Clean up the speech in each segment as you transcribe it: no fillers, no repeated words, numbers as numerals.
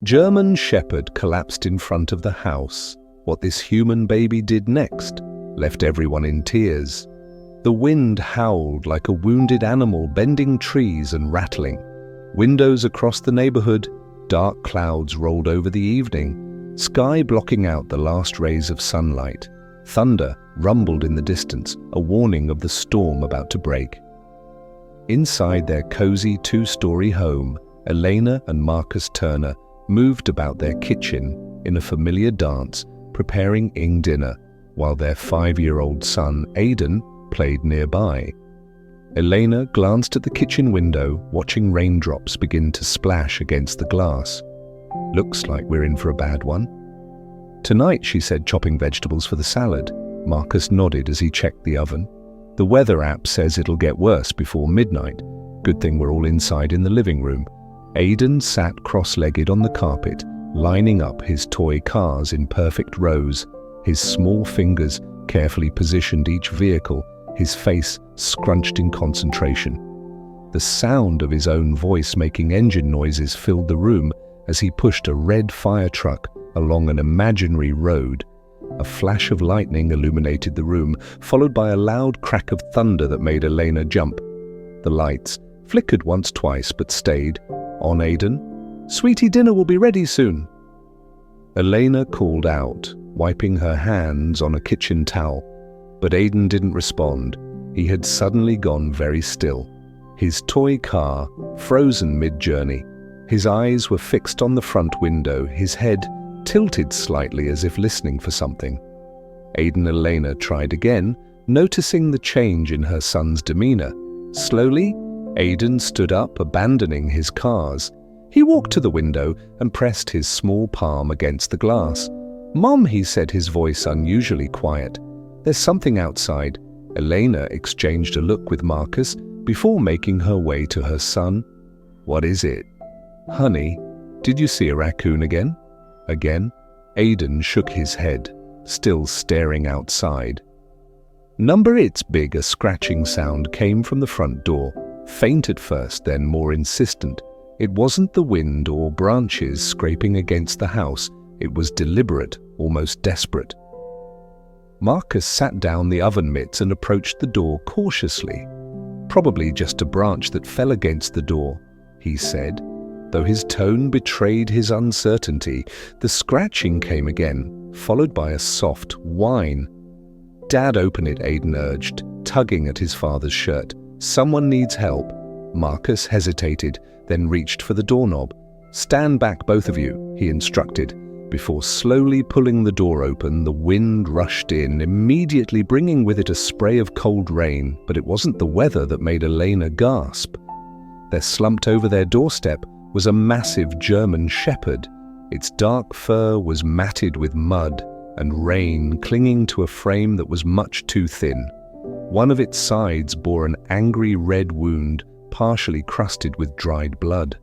German Shepherd collapsed in front of the house. What this human baby did next left everyone in tears. The wind howled like a wounded animal, bending trees and rattling. Windows across the neighborhood, dark clouds rolled over the evening, sky blocking out the last rays of sunlight. Thunder rumbled in the distance, a warning of the storm about to break. Inside their cozy two-story home, Elena and Marcus Turner moved about their kitchen in a familiar dance, preparing dinner, while their 5-year-old son, Aidan, played nearby. Elena glanced at the kitchen window, watching raindrops begin to splash against the glass. "Looks like we're in for a bad one." "Tonight," she said, chopping vegetables for the salad. Marcus nodded as he checked the oven. "The weather app says it'll get worse before midnight. Good thing we're all inside in the living room." Aidan sat cross-legged on the carpet, lining up his toy cars in perfect rows, his small fingers carefully positioned each vehicle, his face scrunched in concentration. The sound of his own voice making engine noises filled the room as he pushed a red fire truck along an imaginary road. A flash of lightning illuminated the room, followed by a loud crack of thunder that made Elena jump. The lights flickered once, twice, but stayed on Aidan. "Sweetie, dinner will be ready soon." Elena called out, wiping her hands on a kitchen towel, but Aidan didn't respond. He had suddenly gone very still. His toy car frozen mid-journey. His eyes were fixed on the front window, his head tilted slightly as if listening for something. Aidan and Elena tried again, noticing the change in her son's demeanor. Slowly, Aidan stood up, abandoning his cars. He walked to the window and pressed his small palm against the glass. "Mom," he said, his voice unusually quiet. "There's something outside." Elena exchanged a look with Marcus before making her way to her son. "What is it?" "Honey, did you see a raccoon again?" Again? Aidan shook his head, still staring outside. "Number it's big," a scratching sound came from the front door. Faint at first, then more insistent. It wasn't the wind or branches scraping against the house. It was deliberate, almost desperate. Marcus sat down the oven mitts and approached the door cautiously. "Probably just a branch that fell against the door," he said. Though his tone betrayed his uncertainty, the scratching came again, followed by a soft whine. "Dad, open it," Aidan urged, tugging at his father's shirt. "Someone needs help." Marcus hesitated, then reached for the doorknob. "Stand back, both of you," he instructed. Before slowly pulling the door open, the wind rushed in, immediately bringing with it a spray of cold rain, but it wasn't the weather that made Elena gasp. There, slumped over their doorstep, was a massive German Shepherd. Its dark fur was matted with mud and rain, clinging to a frame that was much too thin. One of its sides bore an angry red wound, partially crusted with dried blood.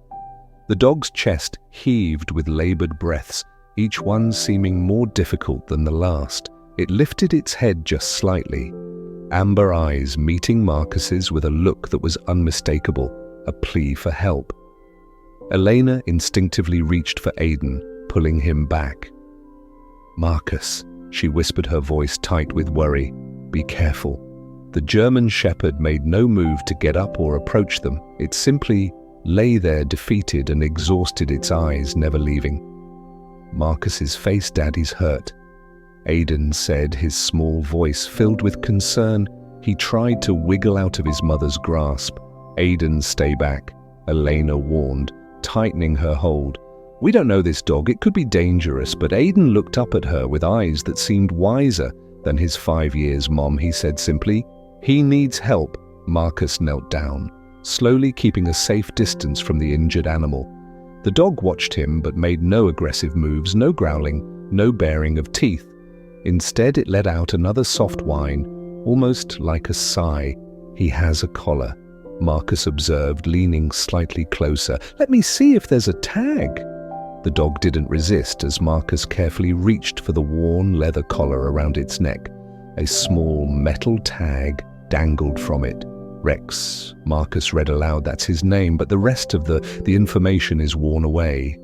The dog's chest heaved with labored breaths, each one seeming more difficult than the last. It lifted its head just slightly, amber eyes meeting Marcus's with a look that was unmistakable, a plea for help. Elena instinctively reached for Aidan, pulling him back. "Marcus," she whispered, her voice tight with worry. "Be careful." The German Shepherd made no move to get up or approach them. It simply lay there, defeated and exhausted, its eyes never leaving. "Marcus's face, Daddy's hurt," Aidan said, his small voice filled with concern. He tried to wiggle out of his mother's grasp. "Aidan, stay back," Elena warned, tightening her hold. "We don't know this dog, it could be dangerous," but Aidan looked up at her with eyes that seemed wiser than his 5 years. "Mom," he said simply. "He needs help." Marcus knelt down, slowly keeping a safe distance from the injured animal. The dog watched him but made no aggressive moves, no growling, no baring of teeth. Instead, it let out another soft whine, almost like a sigh. "He has a collar," Marcus observed, leaning slightly closer. "Let me see if there's a tag." The dog didn't resist as Marcus carefully reached for the worn leather collar around its neck. A small metal tag dangled from it. "Rex," Marcus read aloud. "That's his name, but the rest of the information is worn away."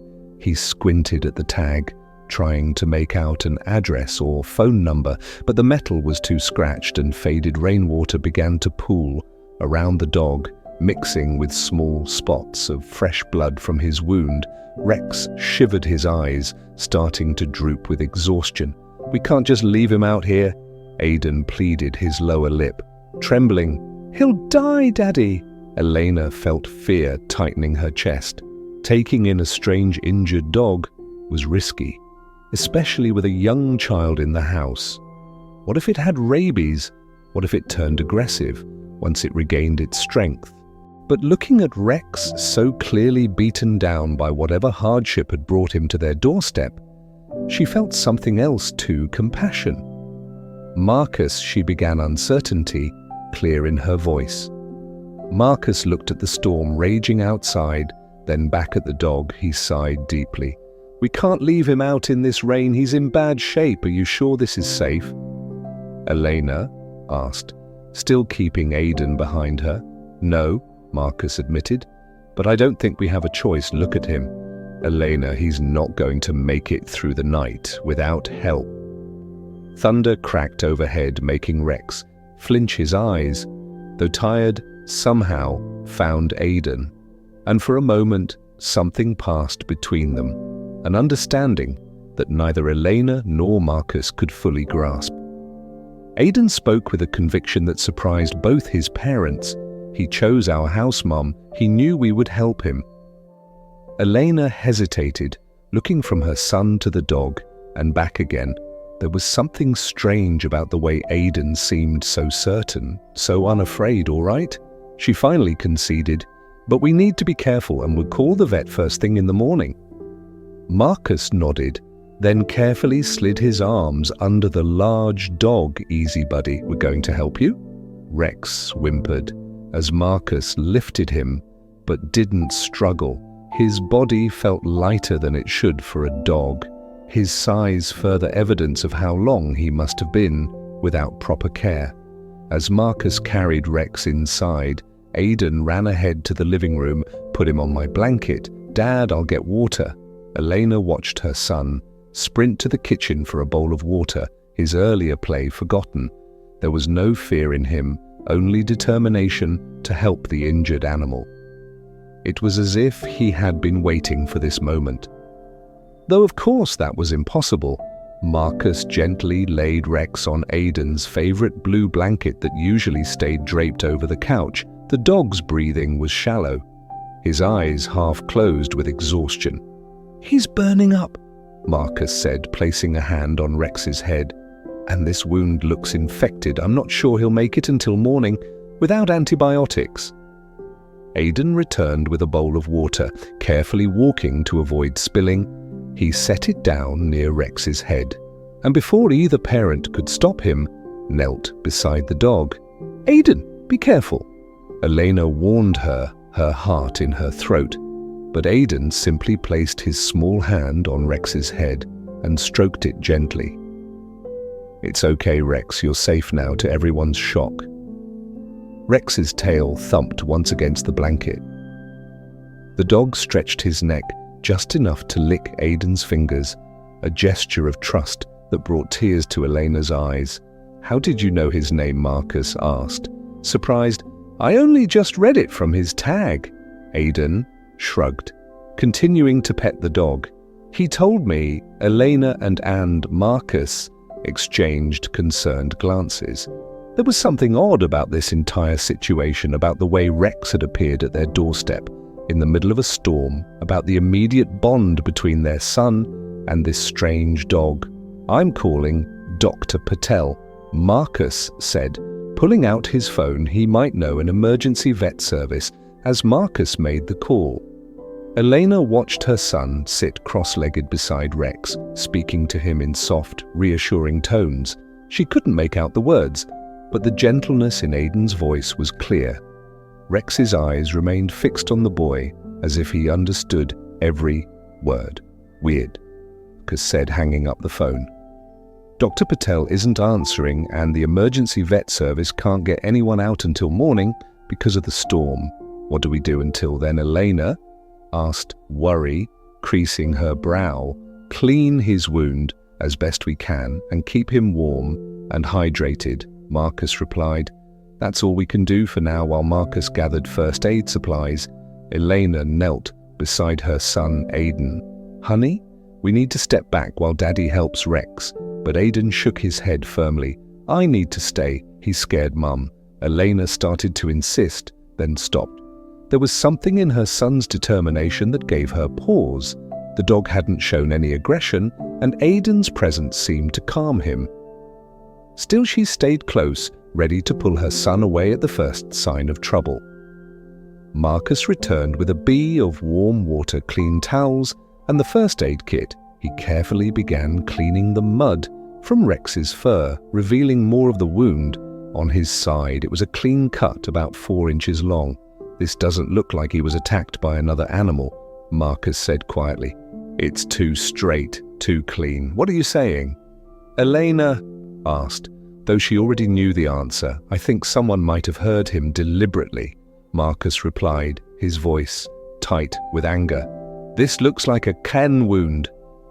He squinted at the tag, trying to make out an address or phone number, but the metal was too scratched and faded rainwater began to pool around the dog, mixing with small spots of fresh blood from his wound. Rex shivered his eyes, starting to droop with exhaustion. "We can't just leave him out here," Aidan pleaded, his lower lip trembling. "He'll die, Daddy." Elena felt fear tightening her chest. Taking in a strange injured dog was risky, especially with a young child in the house. What if it had rabies? What if it turned aggressive once it regained its strength? But looking at Rex, so clearly beaten down by whatever hardship had brought him to their doorstep, she felt something else too: compassion. "Marcus," she began, uncertainty clear in her voice. Marcus looked at the storm raging outside, then back at the dog. He sighed deeply. "We can't leave him out in this rain. He's in bad shape. Are you sure this is safe?" Elena asked, still keeping Aidan behind her. "No," Marcus admitted, "but I don't think we have a choice. Look at him. Elena, he's not going to make it through the night without help." Thunder cracked overhead, making Rex flinch his eyes. Though tired, somehow found Aidan, and for a moment something passed between them, an understanding that neither Elena nor Marcus could fully grasp. Aidan spoke with a conviction that surprised both his parents. He chose our house mom. He knew we would help him. Elena hesitated, looking from her son to the dog and back again. There was something strange about the way Aidan seemed so certain, so unafraid. "All right," she finally conceded, "but we need to be careful and we'll call the vet first thing in the morning." Marcus nodded, then carefully slid his arms under the large dog. "Easy, buddy, we're going to help you." Rex whimpered as Marcus lifted him, but didn't struggle. His body felt lighter than it should for a dog, his size further evidence of how long he must have been without proper care. As Marcus carried Rex inside, Aidan ran ahead to the living room. "Put him on my blanket. Dad, I'll get water." Elena watched her son sprint to the kitchen for a bowl of water, his earlier play forgotten. There was no fear in him, only determination to help the injured animal. It was as if he had been waiting for this moment. Though of course that was impossible, Marcus gently laid Rex on Aidan's favorite blue blanket that usually stayed draped over the couch. The dog's breathing was shallow, his eyes half closed with exhaustion. "He's burning up," Marcus said, placing a hand on Rex's head. "And this wound looks infected. I'm not sure he'll make it until morning without antibiotics." Aidan returned with a bowl of water, carefully walking to avoid spilling. He set it down near Rex's head, and before either parent could stop him, knelt beside the dog. "Aidan, be careful," Elena warned her, her heart in her throat. But Aidan simply placed his small hand on Rex's head and stroked it gently. "It's okay, Rex, you're safe now," to everyone's shock. Rex's tail thumped once against the blanket. The dog stretched his neck just enough to lick Aidan's fingers, a gesture of trust that brought tears to Elena's eyes. "How did you know his name?" Marcus asked, surprised. "I only just read it from his tag." Aidan shrugged, continuing to pet the dog. "He told me." Elena and Marcus exchanged concerned glances. There was something odd about this entire situation, about the way Rex had appeared at their doorstep in the middle of a storm, about the immediate bond between their son and this strange dog. "I'm calling Dr. Patel," Marcus said, pulling out his phone. He might know an emergency vet service. As Marcus made the call, Elena watched her son sit cross-legged beside Rex, speaking to him in soft, reassuring tones. She couldn't make out the words, but the gentleness in Aidan's voice was clear. Rex's eyes remained fixed on the boy, as if he understood every word. "Weird," Marcus said, hanging up the phone. "Dr. Patel isn't answering, and the emergency vet service can't get anyone out until morning because of the storm. What do we do until then?" Elena asked, worry creasing her brow. "Clean his wound as best we can and keep him warm and hydrated," Marcus replied. "That's all we can do for now." While Marcus gathered first aid supplies, Elena knelt beside her son Aiden. "Honey, we need to step back while Daddy helps Rex." But Aiden shook his head firmly. "I need to stay. He's scared, Mum." Elena started to insist, then stopped. There was something in her son's determination that gave her pause. The dog hadn't shown any aggression, and Aiden's presence seemed to calm him. Still, she stayed close, ready to pull her son away at the first sign of trouble. Marcus returned with a bee of warm water, clean towels, and the first aid kit. He carefully began cleaning the mud from Rex's fur, revealing more of the wound on his side. It was a clean cut about 4 inches long. "This doesn't look like he was attacked by another animal," Marcus said quietly. "It's too straight, too clean. What are you saying?" Elena asked, though she already knew the answer. "I think someone might have heard him deliberately," Marcus replied, his voice tight with anger. "This looks like a can wound."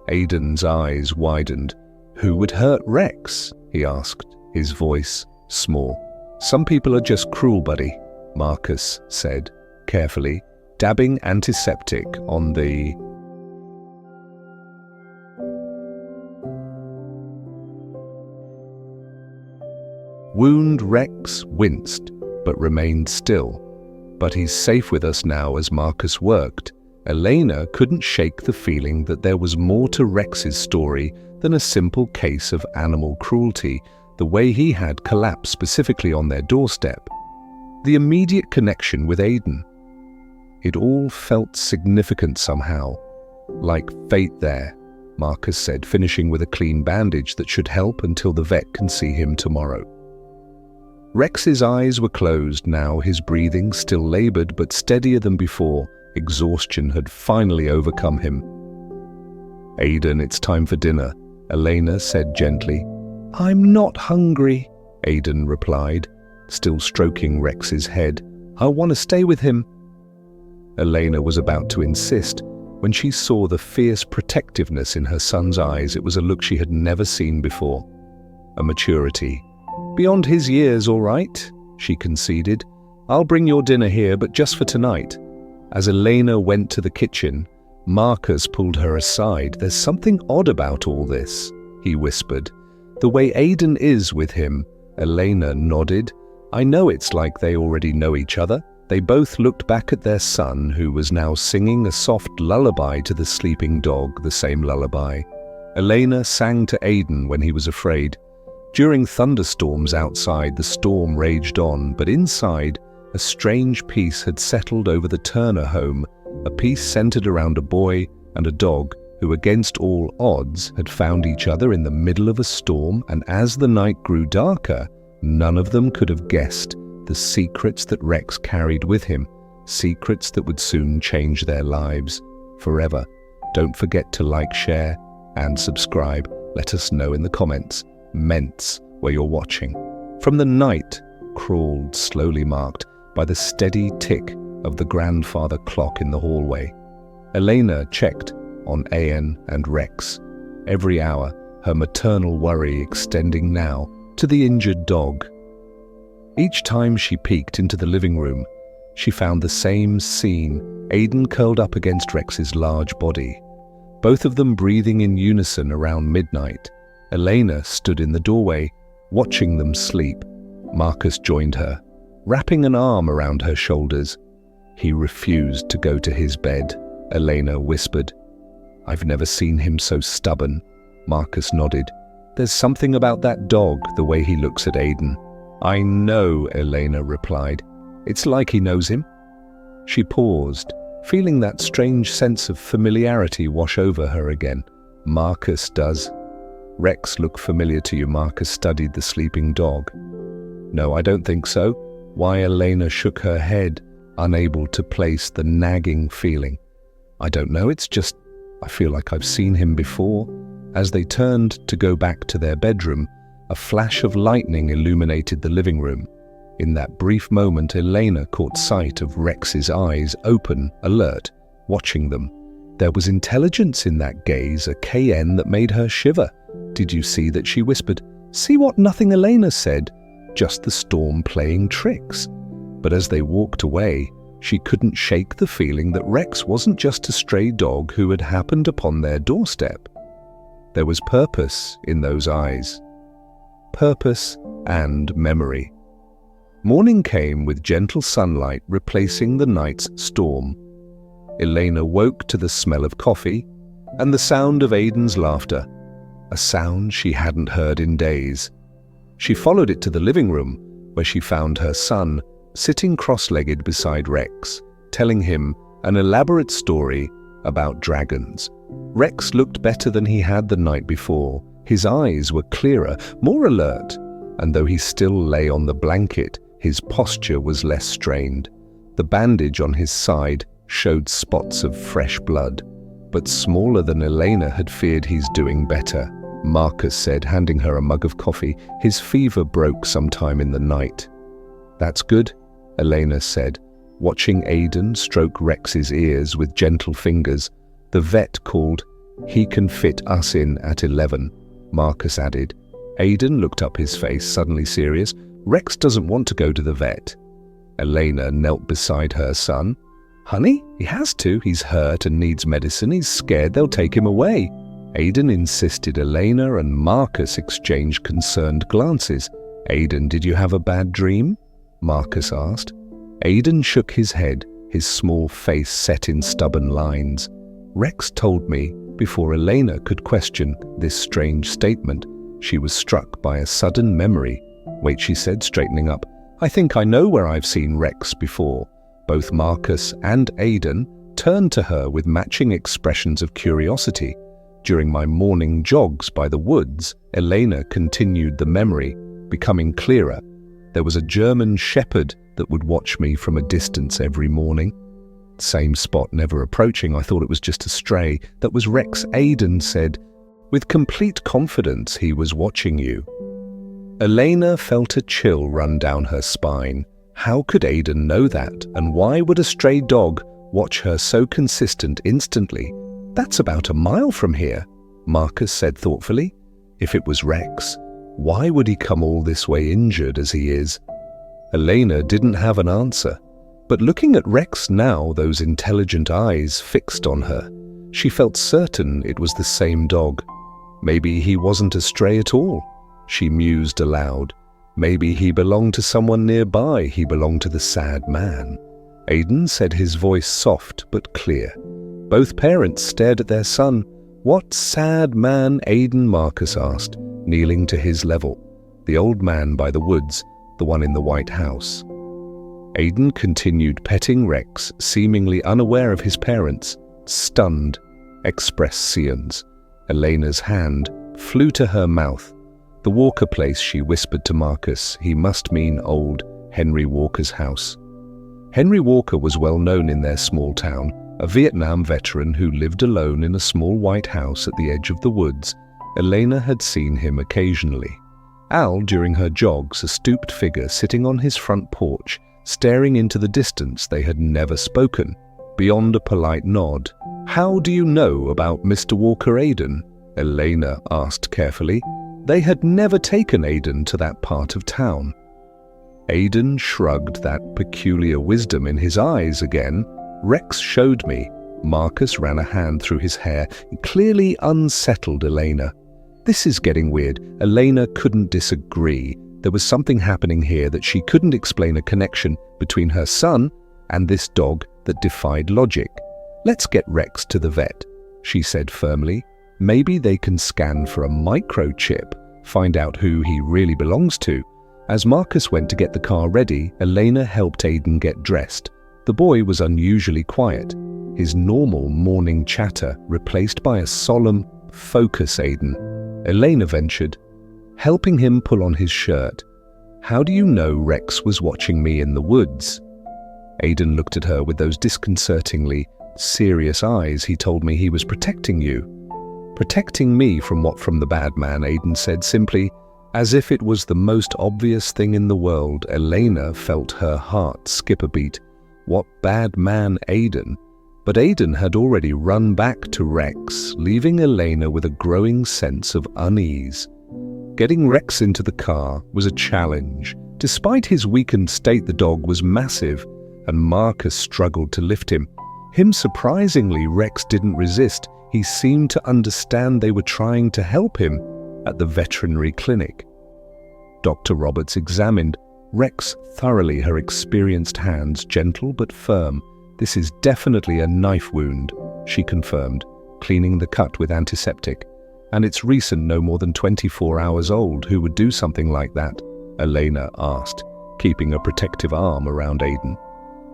Aiden's eyes widened. "Who would hurt Rex?" he asked, his voice small. "Some people are just cruel, buddy," Marcus said, carefully, dabbing antiseptic on the wound. Rex winced, but remained still. "But he's safe with us now," as Marcus worked. Elena couldn't shake the feeling that there was more to Rex's story than a simple case of animal cruelty, the way he had collapsed specifically on their doorstep. The immediate connection with Aiden. It all felt significant somehow, like fate there, Marcus said, finishing with a clean bandage that should help until the vet can see him tomorrow. Rex's eyes were closed now, his breathing still labored but steadier than before. Exhaustion had finally overcome him. "Aiden, it's time for dinner," Elena said gently. "I'm not hungry," Aiden replied, still stroking Rex's head. "I want to stay with him." Elena was about to insist when she saw the fierce protectiveness in her son's eyes. It was a look she had never seen before. A maturity. "Beyond his years, all right," she conceded. "I'll bring your dinner here, but just for tonight." As Elena went to the kitchen, Marcus pulled her aside. "There's something odd about all this," he whispered. "The way Aiden is with him." Elena nodded. "I know it's like they already know each other." They both looked back at their son, who was now singing a soft lullaby to the sleeping dog, the same lullaby Elena sang to Aiden when he was afraid. During thunderstorms outside, the storm raged on, but inside, a strange peace had settled over the Turner home, a peace centered around a boy and a dog who, against all odds, had found each other in the middle of a storm. And as the night grew darker, none of them could have guessed the secrets that Rex carried with him, secrets that would soon change their lives forever. Don't forget to like, share, and subscribe. Let us know in the comments, Ments, where you're watching. From the night crawled, slowly marked by the steady tick of the grandfather clock in the hallway. Elena checked on An and Rex. Every hour, her maternal worry extending now to the injured dog. Each time she peeked into the living room, she found the same scene, Aiden curled up against Rex's large body, both of them breathing in unison around midnight. Elena stood in the doorway, watching them sleep. Marcus joined her, wrapping an arm around her shoulders. "He refused to go to his bed," Elena whispered. "I've never seen him so stubborn." Marcus nodded. "There's something about that dog, the way he looks at Aiden." "I know," Elena replied. "It's like he knows him." She paused, feeling that strange sense of familiarity wash over her again. "Marcus does." "Rex look familiar to you?" Marcus studied the sleeping dog. "No, I don't think so." Why? Elena shook her head, unable to place the nagging feeling. "I don't know, it's just, I feel like I've seen him before." As they turned to go back to their bedroom, a flash of lightning illuminated the living room. In that brief moment, Elena caught sight of Rex's eyes, open, alert, watching them. There was intelligence in that gaze, a KN that made her shiver. "Did you see that?" she whispered. "See what nothing," Elena said. "Just the storm playing tricks." But as they walked away, she couldn't shake the feeling that Rex wasn't just a stray dog who had happened upon their doorstep. There was purpose in those eyes. Purpose and memory. Morning came with gentle sunlight replacing the night's storm. Elena woke to the smell of coffee and the sound of Aiden's laughter, a sound she hadn't heard in days. She followed it to the living room, where she found her son sitting cross-legged beside Rex, telling him an elaborate story about dragons. Rex looked better than he had the night before. His eyes were clearer, more alert, and though he still lay on the blanket, his posture was less strained. The bandage on his side showed spots of fresh blood, but smaller than Elena had feared. "He's doing better," Marcus said, handing her a mug of coffee. "His fever broke sometime in the night." "That's good," Elena said, watching Aiden stroke Rex's ears with gentle fingers. "The vet called. He can fit us in at 11, Marcus added. Aiden looked up, his face suddenly serious. "Rex doesn't want to go to the vet." Elena knelt beside her son. "Honey, he has to. He's hurt and needs medicine. He's scared they'll take him away." Aiden insisted. Elena and Marcus exchanged concerned glances. "Aiden, did you have a bad dream?" Marcus asked. Aiden shook his head, his small face set in stubborn lines. "Rex told me," before Elena could question this strange statement. She was struck by a sudden memory. "Wait," she said, straightening up. "I think I know where I've seen Rex before." Both Marcus and Aiden turned to her with matching expressions of curiosity. "During my morning jogs by the woods," Elena continued the memory, becoming clearer. "There was a German shepherd that would watch me from a distance every morning. Same spot, never approaching. I thought it was just a stray. That was Rex," Aiden said. "With complete confidence he was watching you." Elena felt a chill run down her spine. How could Aiden know that, and why would a stray dog watch her so consistent instantly? "That's about a mile from here," Marcus said thoughtfully. "If it was Rex, why would he come all this way injured as he is?" Elena didn't have an answer, but looking at Rex now, those intelligent eyes fixed on her, she felt certain it was the same dog. Maybe he wasn't a stray at all, she mused aloud. Maybe he belonged to someone nearby. He belonged to the sad man. Aiden said, his voice soft but clear. Both parents stared at their son. "What sad man?" Aiden, Marcus asked, kneeling to his level. "The old man by the woods, the one in the white house." Aiden continued petting Rex, seemingly unaware of his parents. Stunned, expressians. Elena's hand flew to her mouth. "The Walker place," she whispered to Marcus. He must mean old Henry Walker's house. Henry Walker was well known in their small town, a Vietnam veteran who lived alone in a small white house at the edge of the woods. Elena had seen him occasionally. Al, during her jogs, a stooped figure sitting on his front porch, staring into the distance. They had never spoken. Beyond a polite nod. "How do you know about Mr. Walker, Aiden?" Elena asked carefully. They had never taken Aiden to that part of town. Aiden shrugged, that peculiar wisdom in his eyes again. "Rex showed me." Marcus ran a hand through his hair, clearly unsettled Elena. "This is getting weird." Elena couldn't disagree. There was something happening here that she couldn't explain, a connection between her son and this dog that defied logic. "Let's get Rex to the vet," she said firmly. "Maybe they can scan for a microchip, find out who he really belongs to." As Marcus went to get the car ready, Elena helped Aiden get dressed. The boy was unusually quiet, his normal morning chatter replaced by a solemn focus. "Aiden," Elena ventured, helping him pull on his shirt. "How do you know Rex was watching me in the woods?" Aiden looked at her with those disconcertingly serious eyes. "He told me he was protecting you." "Protecting me from what?" "From the bad man," Aiden said simply, as if it was the most obvious thing in the world. Elena felt her heart skip a beat. What bad man, Aiden? But Aidan had already run back to Rex, leaving Elena with a growing sense of unease. Getting Rex into the car was a challenge. Despite his weakened state, the dog was massive, and Marcus struggled to lift him. Surprisingly, Rex didn't resist. He seemed to understand they were trying to help him at the veterinary clinic. Dr. Roberts examined Rex thoroughly, her experienced hands gentle but firm. "This is definitely a knife wound," she confirmed, cleaning the cut with antiseptic. "And it's recent, no more than 24 hours old. Who would do something like that?" Elena asked, keeping a protective arm around Aidan.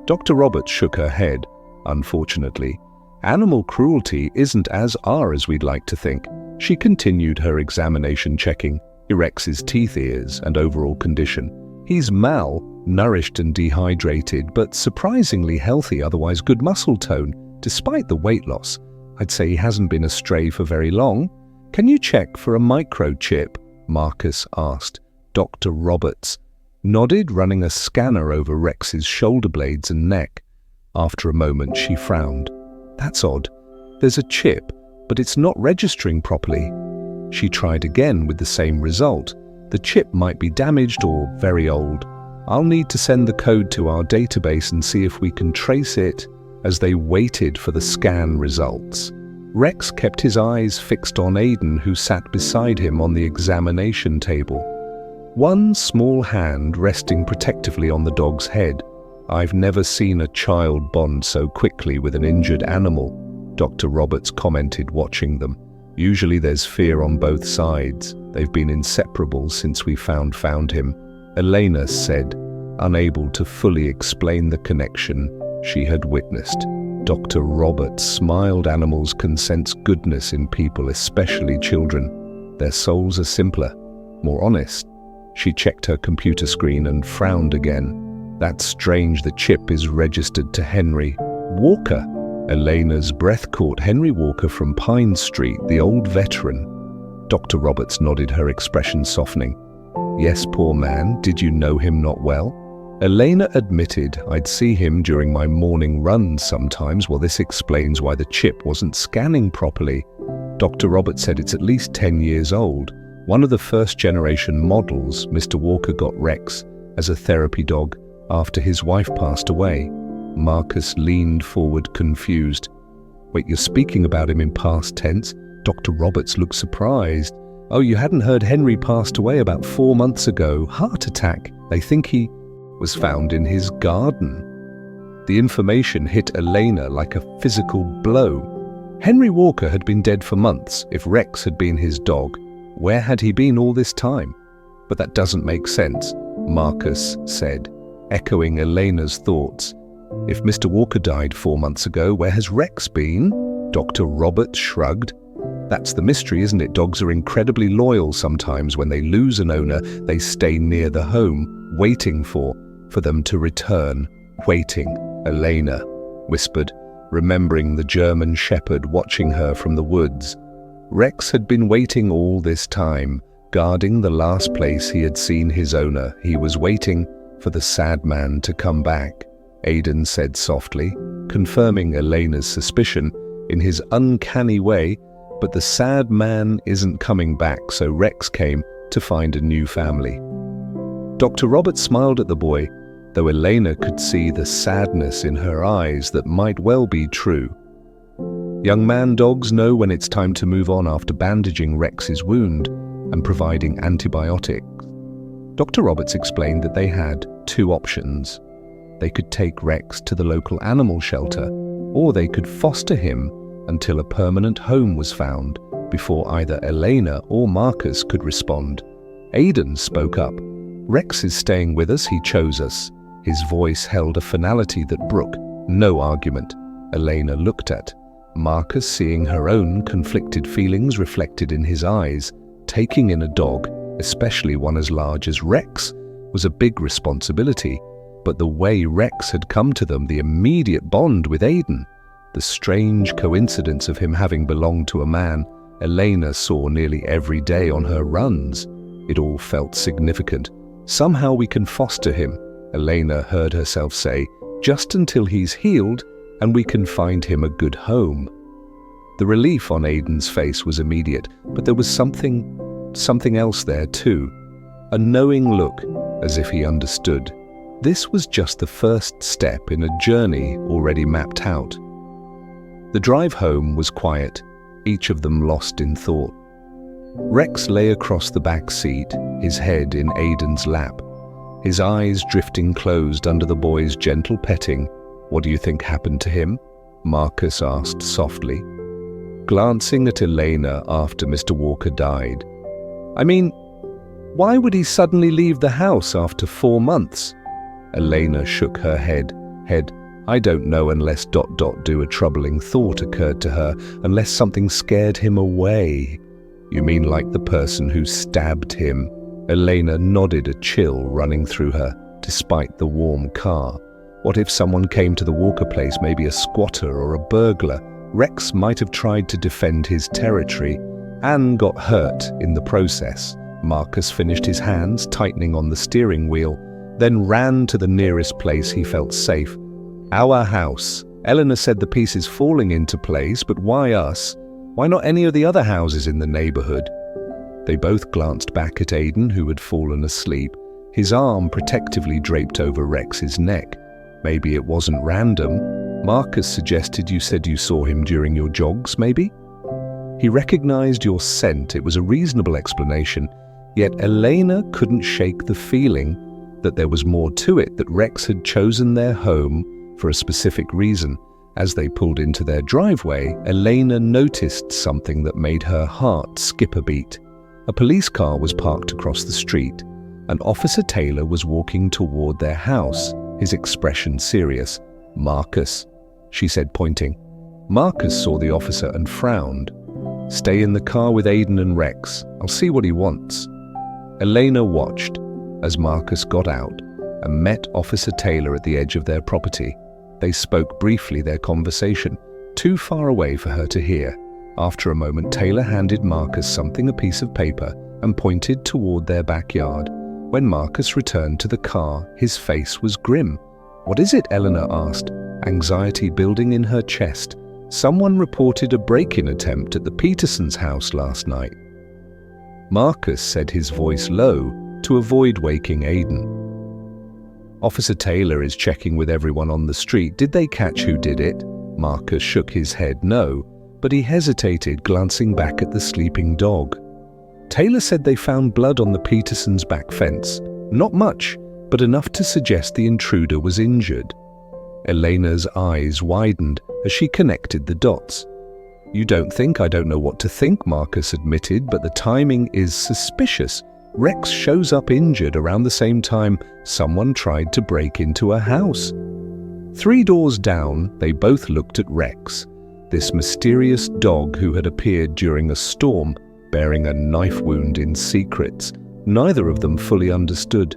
Dr. Roberts shook her head. "Unfortunately, animal cruelty isn't as as we'd like to think." She continued her examination, checking Rex's teeth, ears, and overall condition. "He's malnourished and dehydrated, but surprisingly healthy, otherwise good muscle tone, despite the weight loss. I'd say he hasn't been astray for very long." "Can you check for a microchip?" Marcus asked. Dr. Roberts nodded, running a scanner over Rex's shoulder blades and neck. After a moment, she frowned. "That's odd. There's a chip, but it's not registering properly." She tried again with the same result. "The chip might be damaged or very old. I'll need to send the code to our database and see if we can trace it." As they waited for the scan results, Rex kept his eyes fixed on Aidan, who sat beside him on the examination table, one small hand resting protectively on the dog's head. "I've never seen a child bond so quickly with an injured animal," Dr. Roberts commented, watching them. "Usually there's fear on both sides. They've been inseparable since we found him," Elena said, unable to fully explain the connection she had witnessed. Dr. Roberts smiled. "Animals can sense goodness in people, especially children. Their souls are simpler, more honest." She checked her computer screen and frowned again. "That's strange. The chip is registered to Henry Walker." Elena's breath caught. "Henry Walker from Pine Street, the old veteran." Dr. Roberts nodded, her expression softening. "Yes, poor man. Did you know him not well?" Elena admitted, "I'd see him during my morning runs sometimes." "Well, this explains why the chip wasn't scanning properly." Dr. Roberts said, "It's at least 10 years old. One of the first-generation models. Mr. Walker got Rex as a therapy dog after his wife passed away." Marcus leaned forward, confused. "Wait, you're speaking about him in past tense?" Dr. Roberts looked surprised. "Oh, you hadn't heard Henry passed away about 4 months ago. Heart attack. They think he was found in his garden." The information hit Elena like a physical blow. Henry Walker had been dead for months. If Rex had been his dog, where had he been all this time? "But that doesn't make sense," Marcus said, echoing Elena's thoughts. "If Mr. Walker died 4 months ago, where has Rex been?" Dr. Roberts shrugged. "That's the mystery, isn't it? Dogs are incredibly loyal. Sometimes when they lose an owner, they stay near the home, waiting for them to return." "Waiting," Elena whispered, remembering the German shepherd watching her from the woods. Rex had been waiting all this time, guarding the last place he had seen his owner. He was waiting for the sad man to come back, Aidan said softly, confirming Elena's suspicion in his uncanny way. "But the sad man isn't coming back, so Rex came to find a new family." Dr. Roberts smiled at the boy, though Elena could see the sadness in her eyes. That might well be true. "Young man, dogs know when it's time to move on after bandaging Rex's wound and providing antibiotics." Dr. Roberts explained that they had 2 options. They could take Rex to the local animal shelter, or they could foster him until a permanent home was found before either Elena or Marcus could respond. Aidan spoke up. "Rex is staying with us. He chose us." His voice held a finality that brooked no argument. Elena looked at Marcus, seeing her own conflicted feelings reflected in his eyes. Taking in a dog, especially one as large as Rex, was a big responsibility. But the way Rex had come to them, the immediate bond with Aidan, the strange coincidence of him having belonged to a man Elena saw nearly every day on her runs, it all felt significant. "Somehow we can foster him," Elena heard herself say. "Just until he's healed and we can find him a good home." The relief on Aidan's face was immediate, but there was something else there too. A knowing look, as if he understood. This was just the first step in a journey already mapped out. The drive home was quiet, each of them lost in thought. Rex lay across the back seat, his head in Aidan's lap, his eyes drifting closed under the boy's gentle petting. "What do you think happened to him?" Marcus asked softly, glancing at Elena after Mr. Walker died. "I mean, why would he suddenly leave the house after 4 months? Elena shook her head. "I don't know unless ... do a troubling thought occurred to her, unless something scared him away." "You mean like the person who stabbed him?" Elena nodded, a chill running through her, despite the warm car. What if someone came to the Walker place, maybe a squatter or a burglar? Rex might have tried to defend his territory and got hurt in the process. Marcus finished his hands tightening on the steering wheel, then ran to the nearest place he felt safe. "Our house. Eleanor said the piece is falling into place, but why us? Why not any of the other houses in the neighborhood?" They both glanced back at Aidan, who had fallen asleep, his arm protectively draped over Rex's neck. "Maybe it wasn't random. Marcus suggested you said you saw him during your jogs, maybe?" "He recognized your scent." It was a reasonable explanation, yet Elena couldn't shake the feeling that there was more to it, that Rex had chosen their home for a specific reason. As they pulled into their driveway, Elena noticed something that made her heart skip a beat. A police car was parked across the street, and Officer Taylor was walking toward their house, his expression serious. "Marcus," she said, pointing. Marcus saw the officer and frowned. "Stay in the car with Aidan and Rex. I'll see what he wants." Elena watched as Marcus got out and met Officer Taylor at the edge of their property. They spoke briefly, their conversation too far away for her to hear. After a moment, Taylor handed Marcus something, a piece of paper, and pointed toward their backyard. When Marcus returned to the car, his face was grim. "What is it?" Eleanor asked, anxiety building in her chest. "Someone reported a break-in attempt at the Petersons' house last night." Marcus said, his voice low, to avoid waking Aidan. "Officer Taylor is checking with everyone on the street. Did they catch who did it?" Marcus shook his head no, but he hesitated, glancing back at the sleeping dog. "Taylor said they found blood on the Petersons' back fence. Not much, but enough to suggest the intruder was injured." Elena's eyes widened as she connected the dots. "You don't think I don't know what to think," Marcus admitted, "but the timing is suspicious. Rex shows up injured around the same time someone tried to break into a house." 3 doors down, they both looked at Rex, this mysterious dog who had appeared during a storm, bearing a knife wound in secrets. Neither of them fully understood.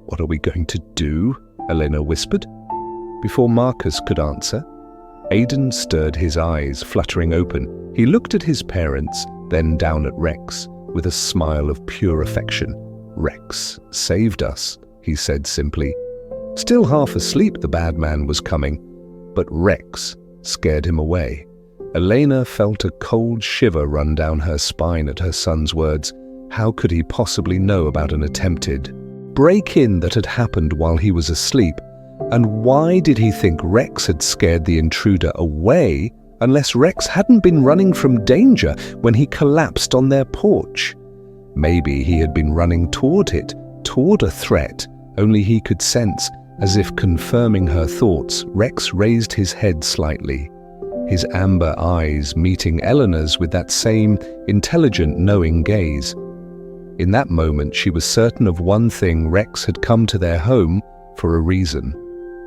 "What are we going to do?" Elena whispered. Before Marcus could answer, Aidan stirred his eyes, fluttering open. He looked at his parents, then down at Rex, with a smile of pure affection. "Rex saved us," he said simply. Still half asleep, the bad man was coming, but Rex scared him away. Elena felt a cold shiver run down her spine at her son's words. How could he possibly know about an attempted break-in that had happened while he was asleep? And why did he think Rex had scared the intruder away, unless Rex hadn't been running from danger when he collapsed on their porch? Maybe he had been running toward it, toward a threat, only he could sense. As if confirming her thoughts, Rex raised his head slightly, his amber eyes meeting Eleanor's with that same intelligent, knowing gaze. In that moment, she was certain of one thing: Rex had come to their home for a reason.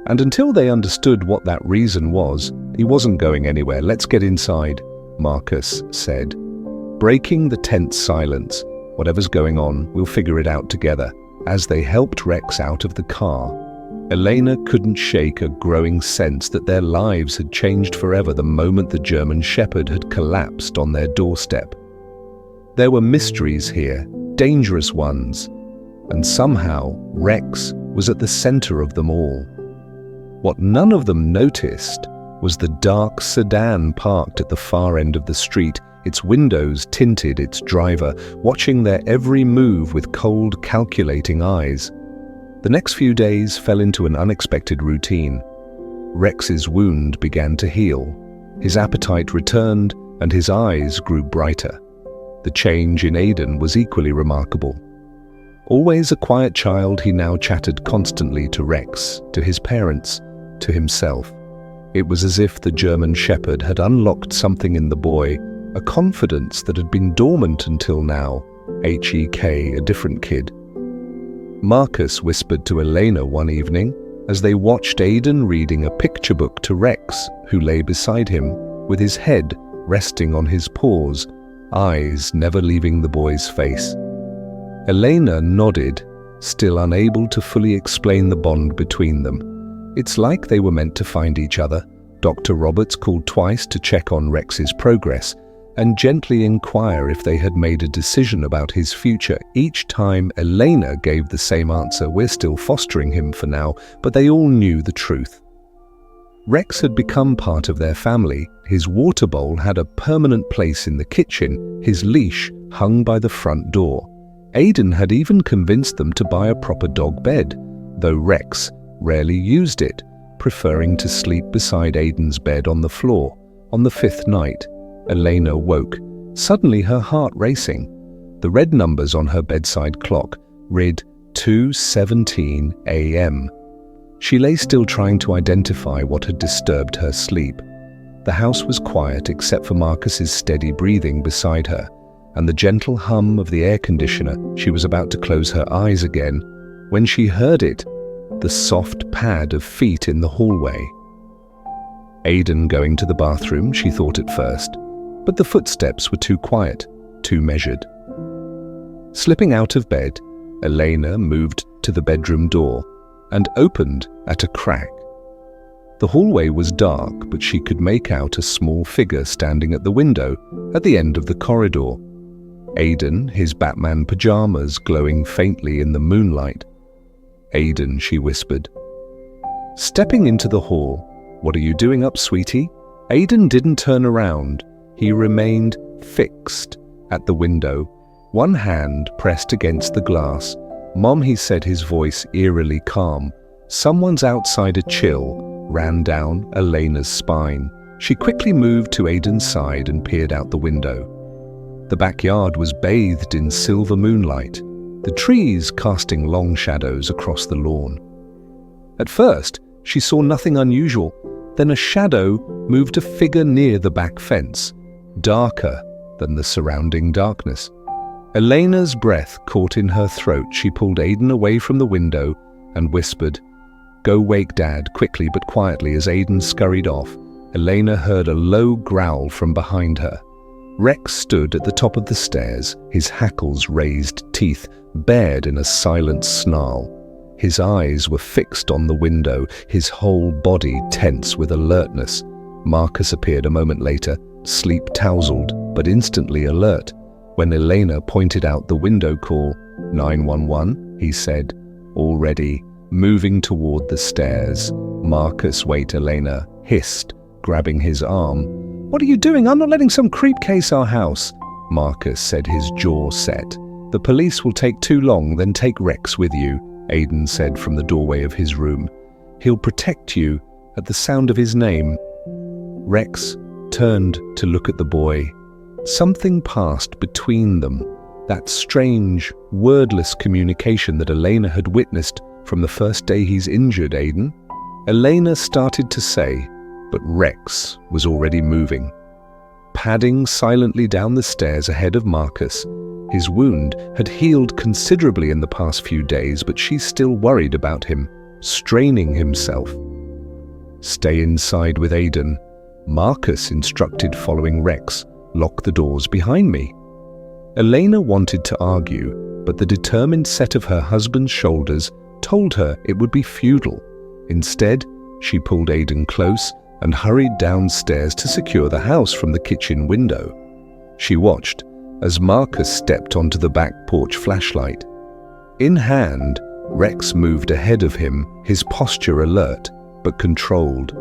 And until they understood what that reason was, he wasn't going anywhere. "Let's get inside," Marcus said, breaking the tense silence. "Whatever's going on, we'll figure it out together." As they helped Rex out of the car, Elena couldn't shake a growing sense that their lives had changed forever the moment the German Shepherd had collapsed on their doorstep. There were mysteries here, dangerous ones, and somehow Rex was at the center of them all. What none of them noticed was the dark sedan parked at the far end of the street, its windows tinted, its driver watching their every move with cold, calculating eyes. The next few days fell into an unexpected routine. Rex's wound began to heal. His appetite returned, and his eyes grew brighter. The change in Aidan was equally remarkable. Always a quiet child, he now chatted constantly to Rex, to his parents, to himself. It was as if the German Shepherd had unlocked something in the boy, a confidence that had been dormant until now. H.E.K., a different kid. Marcus whispered to Elena one evening as they watched Aidan reading a picture book to Rex, who lay beside him, with his head resting on his paws, eyes never leaving the boy's face. Elena nodded, still unable to fully explain the bond between them. It's like they were meant to find each other. Dr. Roberts called twice to check on Rex's progress and gently inquire if they had made a decision about his future. Each time Elena gave the same answer, "We're still fostering him for now," but they all knew the truth. Rex had become part of their family. His water bowl had a permanent place in the kitchen, his leash hung by the front door. Aidan had even convinced them to buy a proper dog bed, though Rex rarely used it, preferring to sleep beside Aidan's bed on the floor. On the 5th night, Elena woke, suddenly her heart racing. The red numbers on her bedside clock read 2:17 a.m. She lay still, trying to identify what had disturbed her sleep. The house was quiet except for Marcus's steady breathing beside her and the gentle hum of the air conditioner. She was about to close her eyes again when she heard it, the soft pad of feet in the hallway. Aidan going to the bathroom, she thought at first, but the footsteps were too quiet, too measured. Slipping out of bed, Elena moved to the bedroom door and opened at a crack. The hallway was dark, but she could make out a small figure standing at the window at the end of the corridor. Aidan, his Batman pajamas glowing faintly in the moonlight. "Aidan," she whispered. Stepping into the hall, "What are you doing up, sweetie?" Aidan didn't turn around. He remained fixed at the window, one hand pressed against the glass. "Mom," he said, his voice eerily calm. Someone's outside. A chill ran down Elena's spine. She quickly moved to Aidan's side and peered out the window. The backyard was bathed in silver moonlight, the trees casting long shadows across the lawn. At first, she saw nothing unusual. Then a shadow moved a figure near the back fence, darker than the surrounding darkness. Elena's breath caught in her throat. She pulled Aidan away from the window and whispered, "Go wake Dad," quickly but quietly. As Aidan scurried off, Elena heard a low growl from behind her. Rex stood at the top of the stairs, his hackles raised, teeth bared in a silent snarl. His eyes were fixed on the window, his whole body tense with alertness. Marcus appeared a moment later, sleep-tousled but instantly alert. When Elena pointed out the window call, "911, he said, already moving toward the stairs. "Marcus, wait," Elena hissed, grabbing his arm. "What are you doing? I'm not letting some creep case our house." Marcus said, his jaw set. "The police will take too long, then take Rex with you," Aidan said from the doorway of his room. "He'll protect you." At the sound of his name, Rex turned to look at the boy. Something passed between them, that strange, wordless communication that Elena had witnessed from the first day he's injured Aidan. Elena started to say, but Rex was already moving. Padding silently down the stairs ahead of Marcus. His wound had healed considerably in the past few days, but she still worried about him, straining himself. "Stay inside with Aidan," Marcus instructed, following Rex. "Lock the doors behind me." Elena wanted to argue, but the determined set of her husband's shoulders told her it would be futile. Instead, she pulled Aidan close and hurried downstairs to secure the house from the kitchen window. She watched as Marcus stepped onto the back porch, flashlight in hand. Rex moved ahead of him, his posture alert but controlled.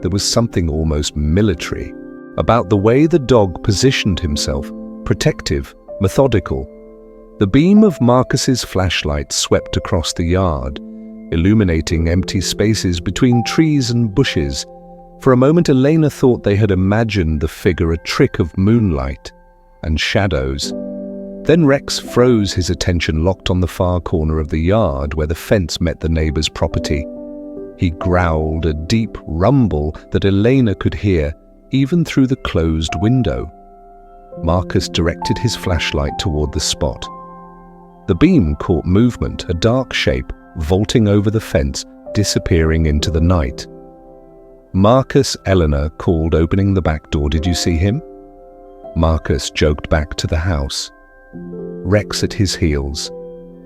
There was something almost military about the way the dog positioned himself, protective, methodical. The beam of Marcus's flashlight swept across the yard, illuminating empty spaces between trees and bushes. For a moment, Elena thought they had imagined the figure a trick of moonlight and shadows. Then Rex froze, his attention locked on the far corner of the yard where the fence met the neighbor's property. He growled, a deep rumble that Elena could hear even through the closed window. Marcus directed his flashlight toward the spot. The beam caught movement, a dark shape vaulting over the fence, disappearing into the night. "Marcus," Eleanor called, opening the back door. "Did you see him?" Marcus jogged back to the house. Rex at his heels.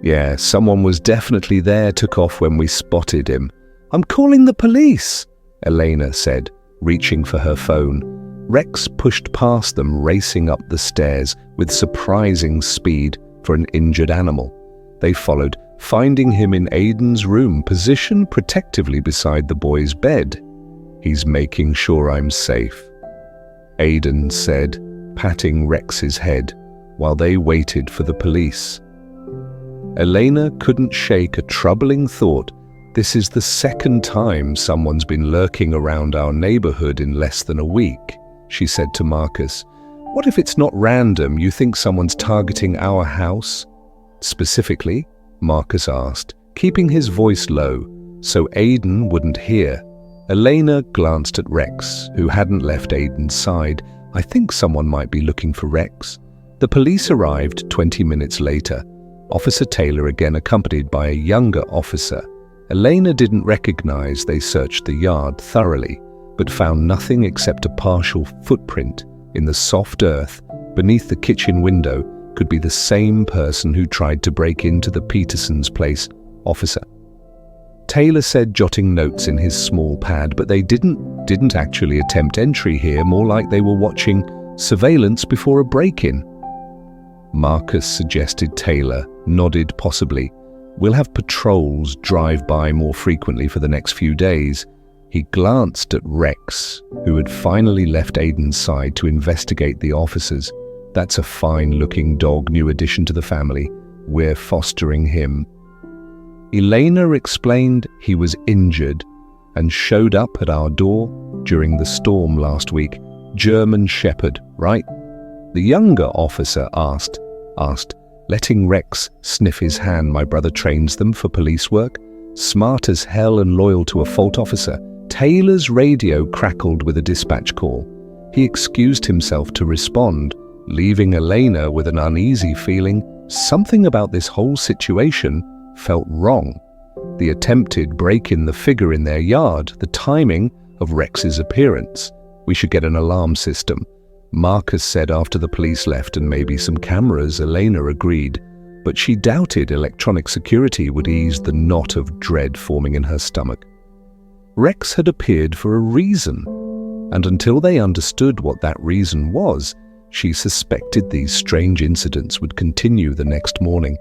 "Yeah, someone was definitely there, took off when we spotted him." "I'm calling the police," Elena said, reaching for her phone. Rex pushed past them, racing up the stairs with surprising speed for an injured animal. They followed, finding him in Aiden's room, positioned protectively beside the boy's bed. "He's making sure I'm safe," Aiden said, patting Rex's head while they waited for the police. Elena couldn't shake a troubling thought. "This is the second time someone's been lurking around our neighborhood in less than a week," she said to Marcus. "What if it's not random? You think someone's targeting our house?" "Specifically?" Marcus asked, keeping his voice low so Aiden wouldn't hear. Elena glanced at Rex, who hadn't left Aiden's side. "I think someone might be looking for Rex." The police arrived 20 minutes later, Officer Taylor again accompanied by a younger officer. Elena didn't recognize they searched the yard thoroughly, but found nothing except a partial footprint in the soft earth beneath the kitchen window. Could be the same person who tried to break into the Petersons' place, Officer Taylor said, jotting notes in his small pad, but they didn't actually attempt entry here, more like they were watching surveillance before a break-in. Marcus suggested. Taylor nodded possibly. "We'll have patrols drive by more frequently for the next few days." He glanced at Rex, who had finally left Aiden's side to investigate the officers. "That's a fine-looking dog, new addition to the family. We're fostering him." Elena explained he was injured and showed up at our door during the storm last week. "German Shepherd, right?" The younger officer asked, letting Rex sniff his hand. "My brother trains them for police work. Smart as hell and loyal to a fault officer." Taylor's radio crackled with a dispatch call. He excused himself to respond, leaving Elena with an uneasy feeling. Something about this whole situation felt wrong. The attempted break-in, the figure in their yard, the timing of Rex's appearance. "We should get an alarm system," Marcus said after the police left, "and maybe some cameras." Elena agreed, but she doubted electronic security would ease the knot of dread forming in her stomach. Rex had appeared for a reason, and until they understood what that reason was, she suspected these strange incidents would continue the next morning.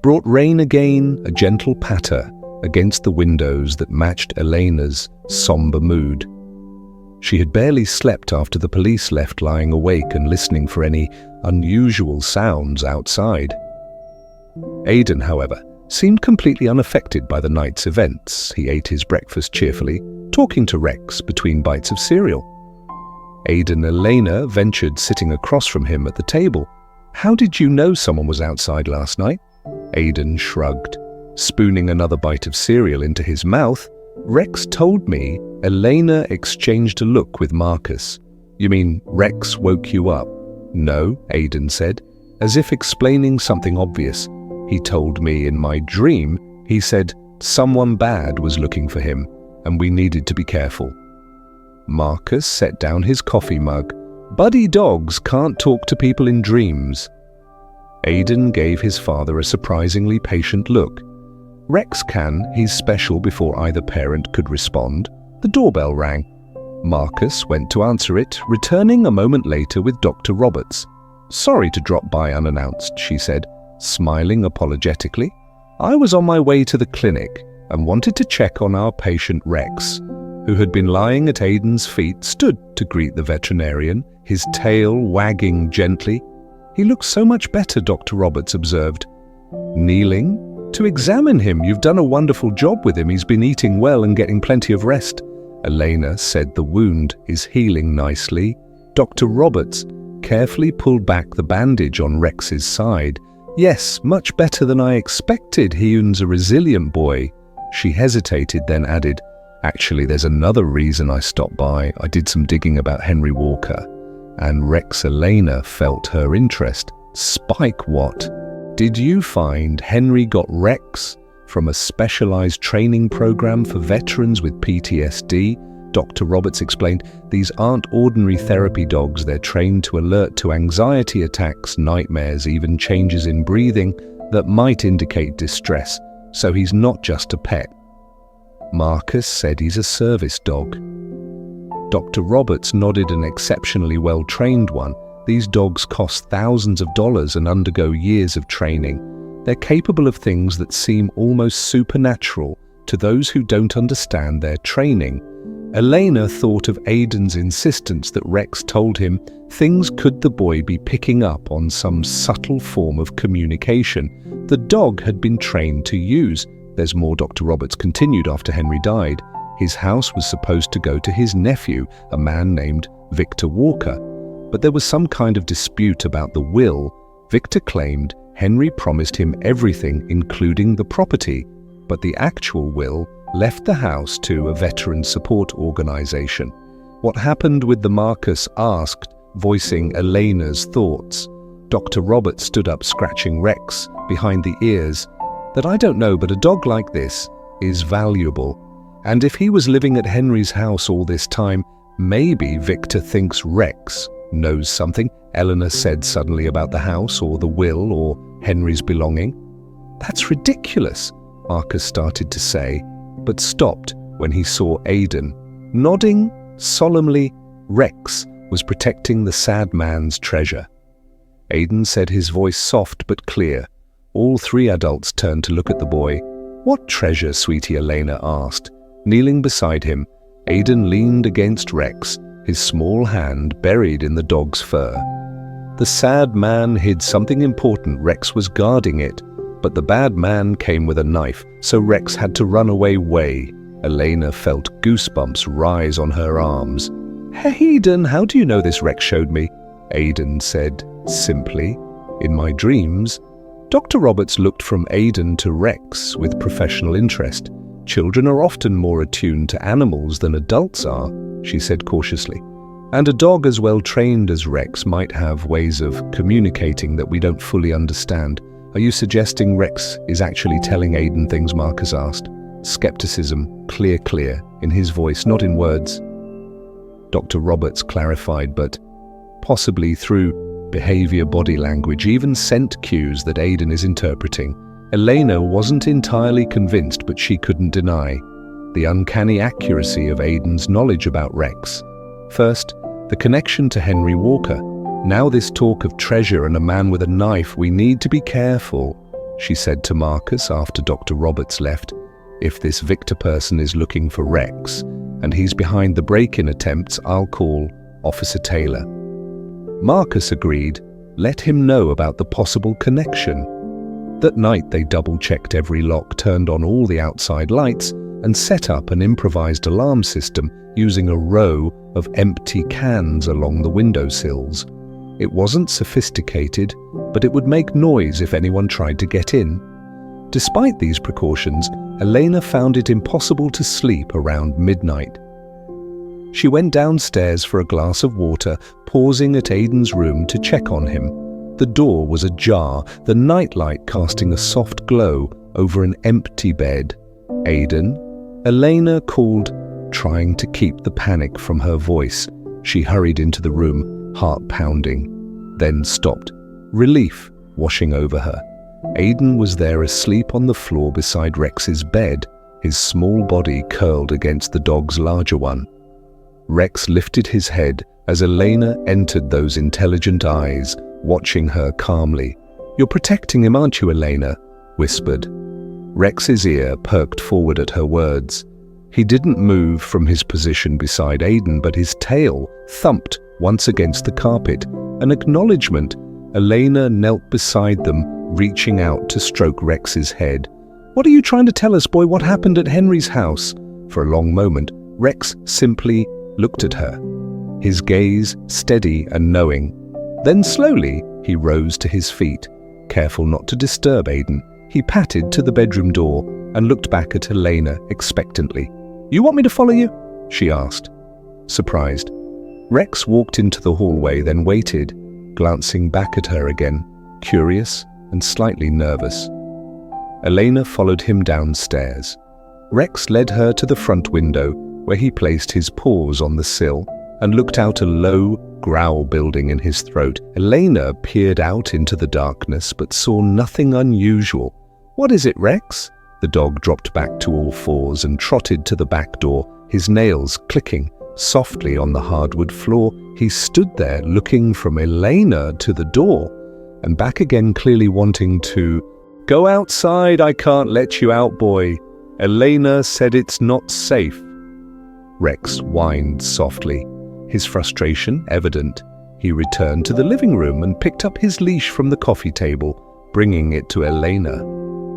Brought rain again, a gentle patter against the windows that matched Elena's somber mood. She had barely slept after the police left, lying awake and listening for any unusual sounds outside. Aiden, however, seemed completely unaffected by the night's events. He ate his breakfast cheerfully, talking to Rex between bites of cereal. Aiden and Elena ventured, sitting across from him at the table. "How did you know someone was outside last night?" Aiden shrugged, spooning another bite of cereal into his mouth. "Rex told me." Elena exchanged a look with Marcus. "You mean Rex woke you up?" "No," Aiden said, as if explaining something obvious. "He told me in my dream, he said someone bad was looking for him, and we needed to be careful." Marcus set down his coffee mug. "Buddy dogs can't talk to people in dreams." Aiden gave his father a surprisingly patient look. "Rex can. He's special." Before either parent could respond, the doorbell rang. Marcus went to answer it, returning a moment later with Dr. Roberts. "Sorry to drop by unannounced," she said, smiling apologetically. "I was on my way to the clinic and wanted to check on our patient Rex. who had been lying at Aiden's feet, stood to greet the veterinarian, his tail wagging gently. "He looks so much better," Dr. Roberts observed. "Kneeling? To examine him. You've done a wonderful job with him. He's been eating well and getting plenty of rest." Elena said the wound is healing nicely. Dr. Roberts carefully pulled back the bandage on Rex's side. "Yes, much better than I expected. He's a resilient boy." She hesitated, then added, "Actually, there's another reason I stopped by. I did some digging about Henry Walker." And Rex Elena felt her interest. "Spike what? Did you find Henry got Rex from a specialized training program for veterans with PTSD?" Dr. Roberts explained, "These aren't ordinary therapy dogs. They're trained to alert to anxiety attacks, nightmares, even changes in breathing that might indicate distress. So he's not just a pet." Marcus said he's a service dog. Dr. Roberts nodded. "An exceptionally well-trained one. These dogs cost thousands of dollars and undergo years of training. They're capable of things that seem almost supernatural to those who don't understand their training." Elena thought of Aiden's insistence that Rex told him things could the boy be picking up on some subtle form of communication the dog had been trained to use. "There's more," Dr. Roberts continued after Henry died. "His house was supposed to go to his nephew, a man named Victor Walker. But there was some kind of dispute about the will. Victor claimed Henry promised him everything, including the property, but the actual will left the house to a veteran support organization." "What happened with the Marcus?" asked, voicing Elena's thoughts. Dr. Roberts stood up, scratching Rex behind the ears. "That I don't know, but a dog like this is valuable. And if he was living at Henry's house all this time, maybe Victor thinks Rex knows something," Eleanor said suddenly, "about the house or the will or Henry's belonging." "That's ridiculous," Marcus started to say, but stopped when he saw Aiden. Nodding solemnly, Rex was protecting the sad man's treasure. Aiden said, his voice soft but clear. All three adults turned to look at the boy. "What treasure, sweetie?" Elena asked. Kneeling beside him, Aiden leaned against Rex, his small hand buried in the dog's fur. The sad man hid something important. Rex was guarding it, but the bad man came with a knife, so Rex had to run away. Elena felt goosebumps rise on her arms. "Hey, Aiden, how do you know this? Rex showed me," Aiden said simply. "In my dreams." Dr. Roberts looked from Aiden to Rex with professional interest. "Children are often more attuned to animals than adults are," she said cautiously. "And a dog as well trained as Rex might have ways of communicating that we don't fully understand. Are you suggesting Rex is actually telling Aiden things?" Marcus asked. Skepticism clear in his voice, not in words. Dr. Roberts clarified, but possibly through behavior, body language, even scent cues that Aiden is interpreting. Elena wasn't entirely convinced, but she couldn't deny the uncanny accuracy of Aiden's knowledge about Rex. First, the connection to Henry Walker. Now this talk of treasure and a man with a knife. "We need to be careful," she said to Marcus after Dr. Roberts left. "If this Victor person is looking for Rex, and he's behind the break-in attempts, I'll call Officer Taylor." Marcus agreed. Let him know about the possible connection. That night they double-checked every lock, turned on all the outside lights, and set up an improvised alarm system using a row of empty cans along the windowsills. It wasn't sophisticated, but it would make noise if anyone tried to get in. Despite these precautions, Elena found it impossible to sleep around midnight. She went downstairs for a glass of water, pausing at Aiden's room to check on him. The door was ajar, the nightlight casting a soft glow over an empty bed. "Aiden?" Elena called, trying to keep the panic from her voice. She hurried into the room, heart pounding, then stopped, relief washing over her. Aiden was there asleep on the floor beside Rex's bed, his small body curled against the dog's larger one. Rex lifted his head as Elena entered those intelligent eyes, watching her calmly. "You're protecting him, aren't you?" Elena whispered. Rex's ear perked forward at her words. He didn't move from his position beside Aiden, but his tail thumped once against the carpet, an acknowledgement. Elena knelt beside them, reaching out to stroke Rex's head. "What are you trying to tell us, boy? What happened at Henry's house?" For a long moment, Rex simply looked at her, his gaze steady and knowing. Then slowly, he rose to his feet. Careful not to disturb Aiden, he patted to the bedroom door and looked back at Elena expectantly. "You want me to follow you?" she asked, surprised. Rex walked into the hallway, then waited, glancing back at her again, curious and slightly nervous. Elena followed him downstairs. Rex led her to the front window, where he placed his paws on the sill and looked out, a low growl building in his throat. Elena peered out into the darkness but saw nothing unusual. "What is it, Rex?" The dog dropped back to all fours and trotted to the back door, his nails clicking softly on the hardwood floor. He stood there looking from Elena to the door and back again, clearly wanting to. "Go outside, I can't let you out, boy. Elena said it's not safe." Rex whined softly, his frustration evident. He returned to the living room and picked up his leash from the coffee table, bringing it to Elena.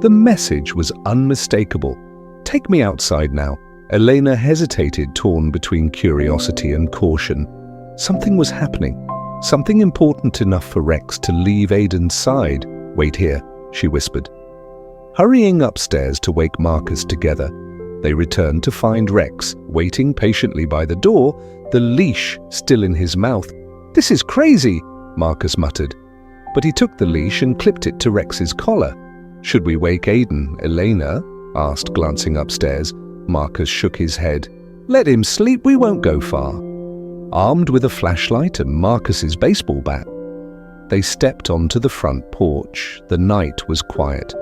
The message was unmistakable. "Take me outside now." Elena hesitated, torn between curiosity and caution. Something was happening, something important enough for Rex to leave Aiden's side. "Wait here," she whispered. Hurrying upstairs to wake Marcus together, they returned to find Rex waiting patiently by the door, the leash still in his mouth. "This is crazy," Marcus muttered, but he took the leash and clipped it to Rex's collar. "Should we wake Aiden?" Elena asked, glancing upstairs. Marcus shook his head. "Let him sleep, we won't go far." Armed with a flashlight and Marcus's baseball bat, they stepped onto the front porch. The night was quiet,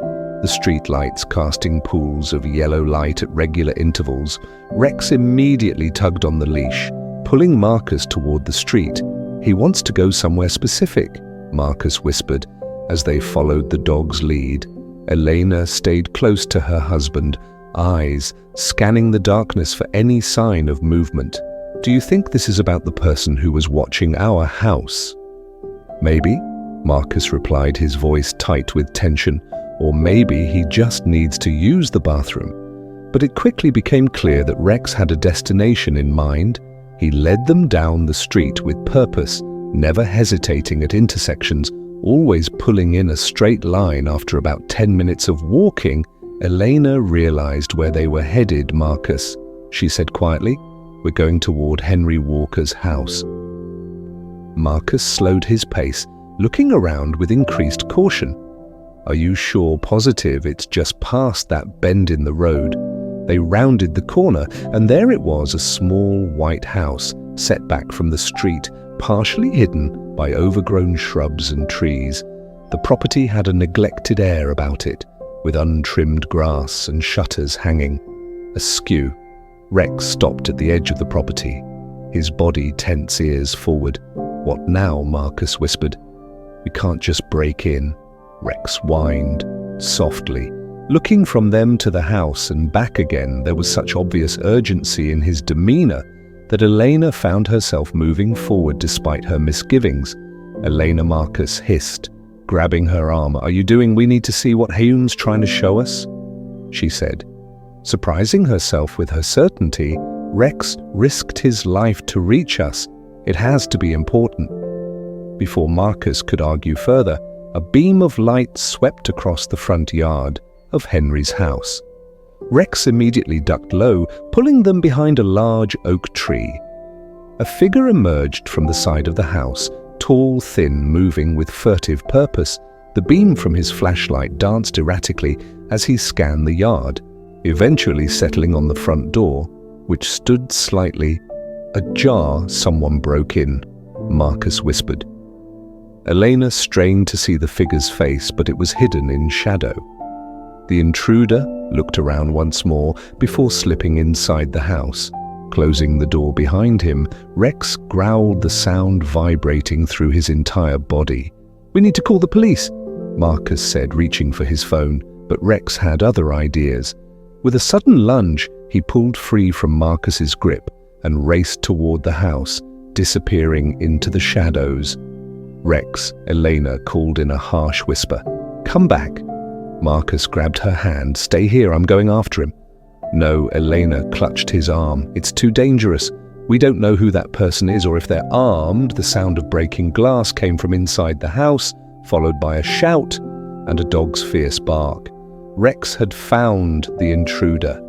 the street lights casting pools of yellow light at regular intervals. Rex immediately tugged on the leash, pulling Marcus toward the street. "He wants to go somewhere specific," Marcus whispered as they followed the dog's lead. Elena stayed close to her husband, eyes scanning the darkness for any sign of movement. "Do you think this is about the person who was watching our house?" "Maybe," Marcus replied, his voice tight with tension. "Or maybe he just needs to use the bathroom." But it quickly became clear that Rex had a destination in mind. He led them down the street with purpose, never hesitating at intersections, always pulling in a straight line. After about 10 minutes of walking, Elena realized where they were headed. "Marcus," she said quietly, "we're going toward Henry Walker's house." Marcus slowed his pace, looking around with increased caution. "Are you sure, positive it's just past that bend in the road?" They rounded the corner, and there it was, a small white house, set back from the street, partially hidden by overgrown shrubs and trees. The property had a neglected air about it, with untrimmed grass and shutters hanging askew. Rex stopped at the edge of the property, his body tense, ears forward. "What now?" Marcus whispered. "We can't just break in," Rex whined softly. Looking from them to the house and back again, there was such obvious urgency in his demeanor that Elena found herself moving forward despite her misgivings. "Elena," Marcus hissed, grabbing her arm. "Are you doing? We need to see what Hayun's trying to show us," she said. Surprising herself with her certainty, "Rex risked his life to reach us. It has to be important." Before Marcus could argue further, a beam of light swept across the front yard of Henry's house. Rex immediately ducked low, pulling them behind a large oak tree. A figure emerged from the side of the house, tall, thin, moving with furtive purpose. The beam from his flashlight danced erratically as he scanned the yard, eventually settling on the front door, which stood slightly ajar. "Someone broke in," Marcus whispered. Elena strained to see the figure's face, but it was hidden in shadow. The intruder looked around once more before slipping inside the house. Closing the door behind him, Rex growled, the sound vibrating through his entire body. "We need to call the police," Marcus said, reaching for his phone, but Rex had other ideas. With a sudden lunge, He pulled free from Marcus's grip and raced toward the house, disappearing into the shadows. "Rex," Elena called in a harsh whisper. "Come back." Marcus grabbed her hand. "Stay here, I'm going after him." "No," Elena clutched his arm. "It's too dangerous. We don't know who that person is or if they're armed." The sound of breaking glass came from inside the house, followed by a shout and a dog's fierce bark. Rex had found the intruder.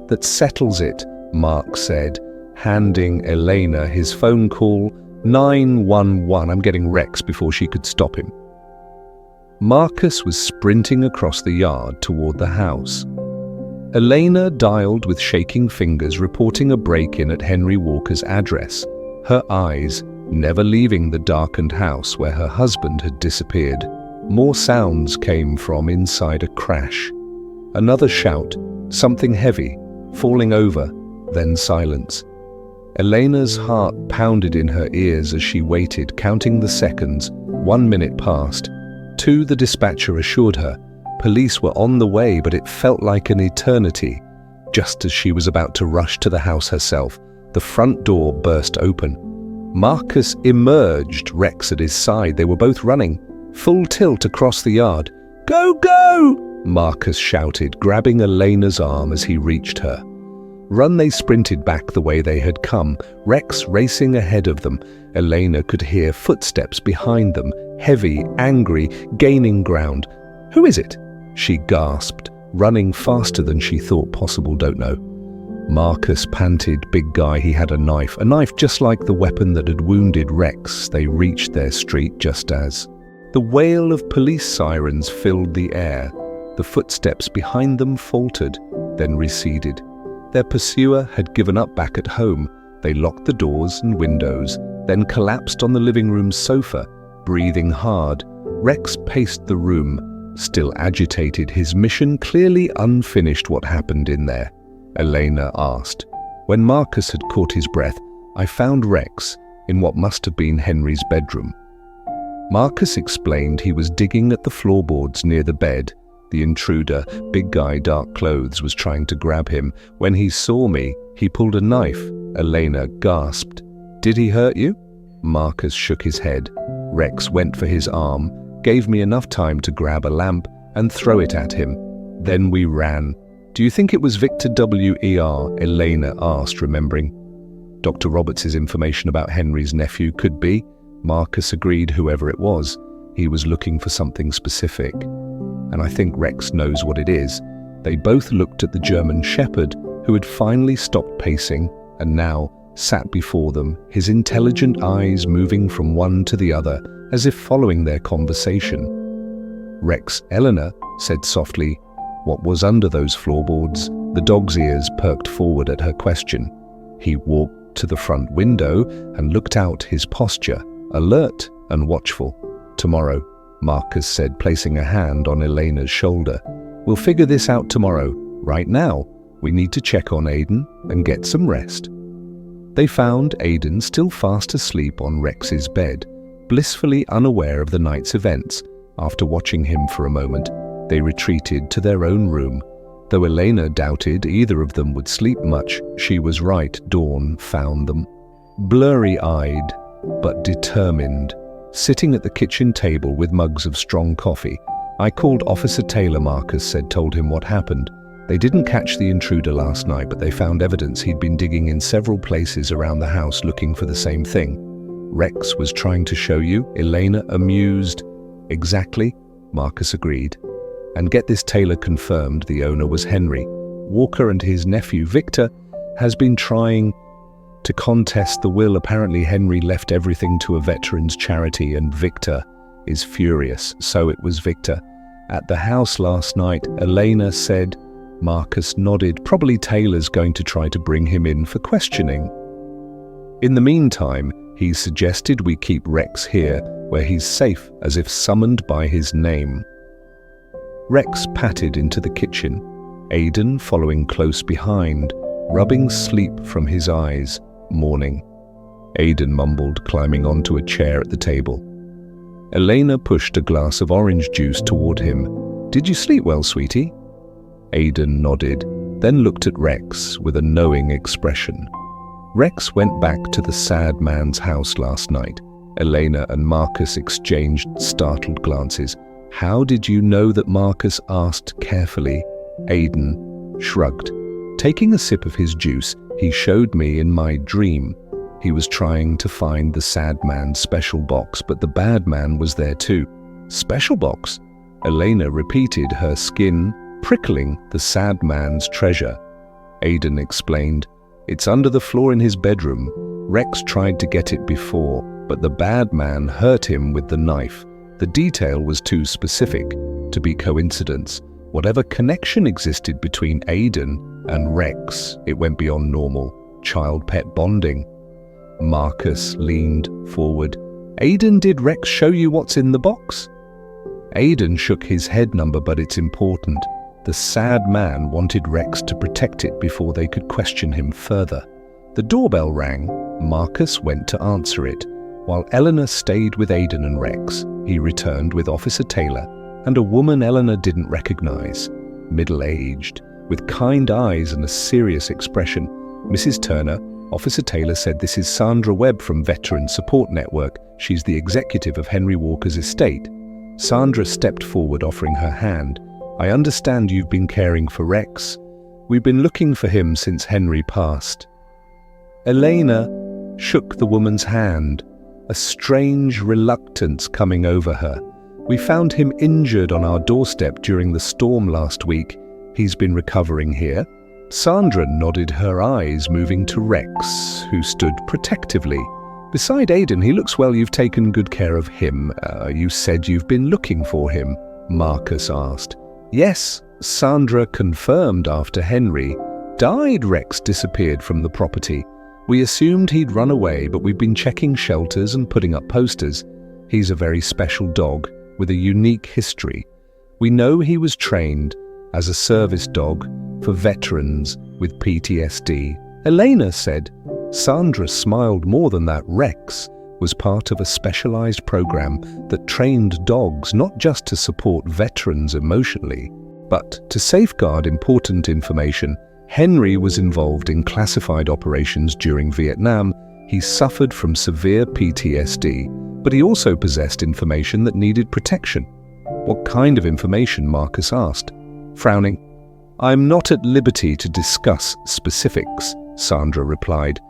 "That settles it," Mark said, handing Elena his phone call. 911. I'm getting Rex before she could stop him. Marcus was sprinting across the yard toward the house. Elena dialed with shaking fingers, reporting a break-in at Henry Walker's address, her eyes never leaving the darkened house where her husband had disappeared. More sounds came from inside a crash. Another shout, something heavy, falling over, then silence. Elena's heart pounded in her ears as she waited, counting the seconds. 1 minute passed. 2, the dispatcher assured her. Police were on the way, but it felt like an eternity. Just as she was about to rush to the house herself, the front door burst open. Marcus emerged, Rex at his side. They were both running, full tilt across the yard. "Go, go!" Marcus shouted, grabbing Elena's arm as he reached her. Run they sprinted back the way they had come, Rex racing ahead of them. Elena could hear footsteps behind them, heavy, angry, gaining ground. "Who is it?" she gasped, running faster than she thought possible. "Don't know." Marcus panted. "Big guy, he had a knife just like the weapon that had wounded Rex." They reached their street just as the wail of police sirens filled the air. The footsteps behind them faltered, then receded. Their pursuer had given up back at home. They locked the doors and windows, then collapsed on the living room sofa, breathing hard. Rex paced the room, still agitated, his mission clearly unfinished. "What happened in there?" Elena asked. When Marcus had caught his breath, "I found Rex in what must have been Henry's bedroom." Marcus explained he was digging at the floorboards near the bed. The intruder, big guy, dark clothes, was trying to grab him. "When he saw me, he pulled a knife," Elena gasped. "Did he hurt you?" Marcus shook his head. "Rex went for his arm, gave me enough time to grab a lamp and throw it at him. Then we ran." "Do you think it was Victor W.E.R.?" Elena asked, remembering Dr. Roberts' information about Henry's nephew. "Could be." Marcus agreed. "Whoever it was, he was looking for something specific. And I think Rex knows what it is." They both looked at the German shepherd, who had finally stopped pacing and now sat before them, his intelligent eyes moving from one to the other, as if following their conversation. "Rex," Eleanor said softly, "what was under those floorboards?" The dog's ears perked forward at her question. He walked to the front window and looked out, his posture alert and watchful. "Tomorrow," Marcus said, placing a hand on Elena's shoulder. "We'll figure this out tomorrow. Right now, we need to check on Aiden and get some rest." They found Aiden still fast asleep on Rex's bed, blissfully unaware of the night's events. After watching him for a moment, they retreated to their own room. Though Elena doubted either of them would sleep much, she was right. Dawn found them, blurry-eyed but determined, sitting at the kitchen table with mugs of strong coffee. "I called Officer Taylor," Marcus said, told him what happened. "They didn't catch the intruder last night, but they found evidence he'd been digging in several places around the house looking for the same thing." "Rex was trying to show you?" Elena amused. "Exactly," Marcus agreed. "And get this, Taylor confirmed the owner was Henry. Walker and his nephew Victor has been trying to contest the will. Apparently Henry left everything to a veterans charity and Victor is furious." "So it was Victor at the house last night," Elena said. Marcus nodded. "Probably Taylor's going to try to bring him in for questioning. In the meantime, he suggested we keep Rex here, where he's safe, as if summoned by his name." Rex patted into the kitchen, Aiden following close behind, rubbing sleep from his eyes. "Morning," Aiden mumbled, climbing onto a chair at the table. Elena pushed a glass of orange juice toward him. "Did you sleep well, sweetie?" Aiden nodded. then looked at Rex with a knowing expression. Rex went back to the sad man's house last night. Elena and Marcus exchanged startled glances. "How did you know that?" Marcus asked carefully. Aidan shrugged. Taking a sip of his juice, "He showed me in my dream. He was trying to find the sad man's special box, but the bad man was there too." "Special box?" Elena repeated, her skin prickling. "The sad man's treasure." Aidan explained. "It's under the floor in his bedroom. Rex tried to get it before, but the bad man hurt him with the knife. The detail was too specific to be coincidence. Whatever connection existed between Aidan and Rex, it went beyond normal child-pet bonding." Marcus leaned forward. "Aidan, did Rex show you what's in the box?" Aidan shook his head. "But it's important. The sad man wanted Rex to protect it before they could question him further." The doorbell rang. Marcus went to answer it, while Eleanor stayed with Aidan and Rex. He returned with Officer Taylor and a woman Eleanor didn't recognize, middle-aged, with kind eyes and a serious expression. "Mrs. Turner," Officer Taylor said, "this is Sandra Webb from Veteran Support Network. She's the executive of Henry Walker's estate." Sandra stepped forward, offering her hand. "I understand you've been caring for Rex. We've been looking for him since Henry passed." Elena shook the woman's hand, a strange reluctance coming over her. "We found him injured on our doorstep during the storm last week. He's been recovering here." Sandra nodded, her eyes moving to Rex, who stood protectively beside Aidan. "He looks well. You've taken good care of him. You said you've been looking for him?" Marcus asked. "Yes," Sandra confirmed. "After Henry died, Rex disappeared from the property. We assumed he'd run away, but we've been checking shelters and putting up posters. He's a very special dog with a unique history. We know he was trained as a service dog for veterans with PTSD." Elena said. Sandra smiled. "More than that, Rex was part of a specialized program that trained dogs not just to support veterans emotionally, but to safeguard important information. Henry was involved in classified operations during Vietnam. He suffered from severe PTSD, but he also possessed information that needed protection." "What kind of information?" Marcus asked, frowning. "I'm not at liberty to discuss specifics," Sandra replied,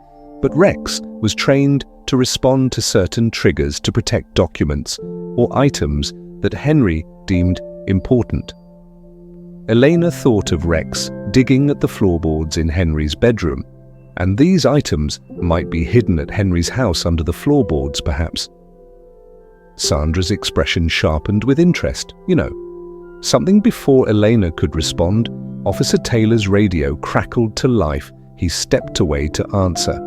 "but Rex was trained to respond to certain triggers to protect documents or items that Henry deemed important." Elena thought of Rex digging at the floorboards in Henry's bedroom, and these items might be hidden at Henry's house under the floorboards, perhaps. Sandra's expression sharpened with interest. Something before Elena could respond, Officer Taylor's radio crackled to life. He stepped away to answer.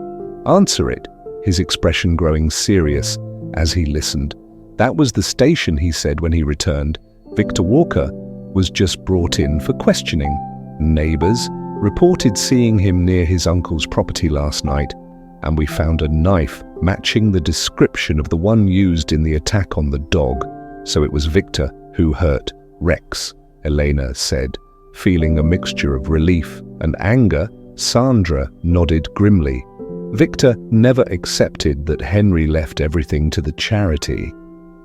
"Answer it," his expression growing serious as he listened. "That was the station," he said when he returned. "Victor Walker was just brought in for questioning. Neighbors reported seeing him near his uncle's property last night, and we found a knife matching the description of the one used in the attack on the dog. So it was Victor who hurt Rex," Elena said, feeling a mixture of relief and anger. Sandra nodded grimly. "Victor never accepted that Henry left everything to the charity.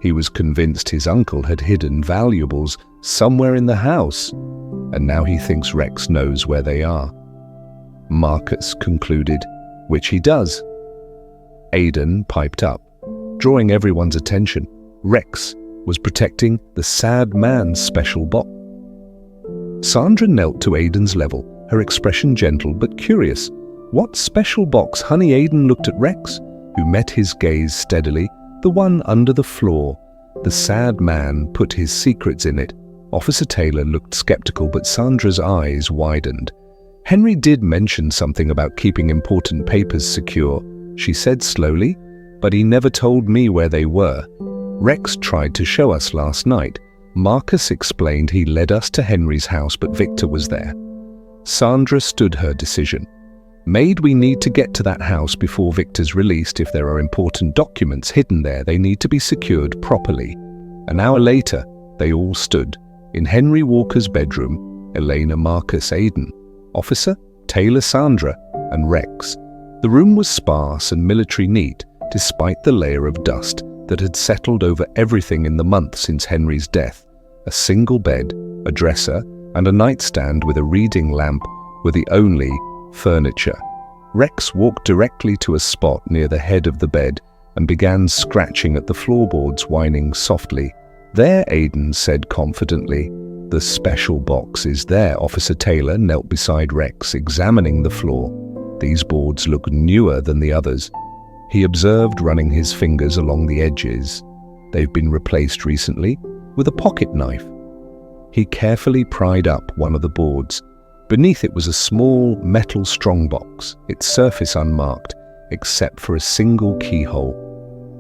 He was convinced his uncle had hidden valuables somewhere in the house, and now he thinks Rex knows where they are." Marcus concluded, "Which he does." Aidan piped up, drawing everyone's attention. Rex was protecting the sad man's special box. Sandra knelt to Aidan's level, her expression gentle but curious. "What special box, honey?" Aidan looked at Rex, who met his gaze steadily. "The one under the floor. The sad man put his secrets in it." Officer Taylor looked skeptical, but Sandra's eyes widened. "Henry did mention something about keeping important papers secure," she said slowly, "but he never told me where they were. Rex tried to show us last night. Marcus explained he led us to Henry's house, but Victor was there." Sandra stood her decision. "Maid, we need to get to that house before Victor's released. If there are important documents hidden there, they need to be secured properly." An hour later, they all stood in Henry Walker's bedroom. Elena, Marcus, Aidan. Officer, Taylor Sandra, and Rex. The room was sparse and military neat, despite the layer of dust that had settled over everything in the month since Henry's death. A single bed, a dresser, and a nightstand with a reading lamp were the only furniture. Rex walked directly to a spot near the head of the bed and began scratching at the floorboards, whining softly. "There," Aidan said confidently. "The special box is there." Officer Taylor knelt beside Rex, examining the floor. "These boards look newer than the others," he observed, running his fingers along the edges. "They've been replaced recently with a pocket knife." He carefully pried up one of the boards. Beneath it was a small metal strongbox, its surface unmarked, except for a single keyhole.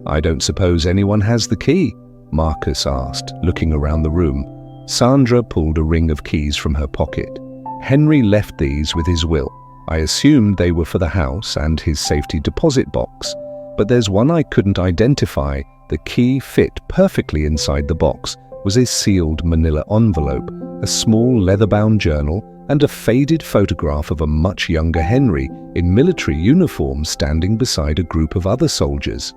"I don't suppose anyone has the key?" Marcus asked, looking around the room. Sandra pulled a ring of keys from her pocket. "Henry left these with his will. I assumed they were for the house and his safety deposit box, but there's one I couldn't identify. The key fit perfectly inside the box was a sealed manila envelope, a small leather-bound journal, and a faded photograph of a much younger Henry in military uniform standing beside a group of other soldiers.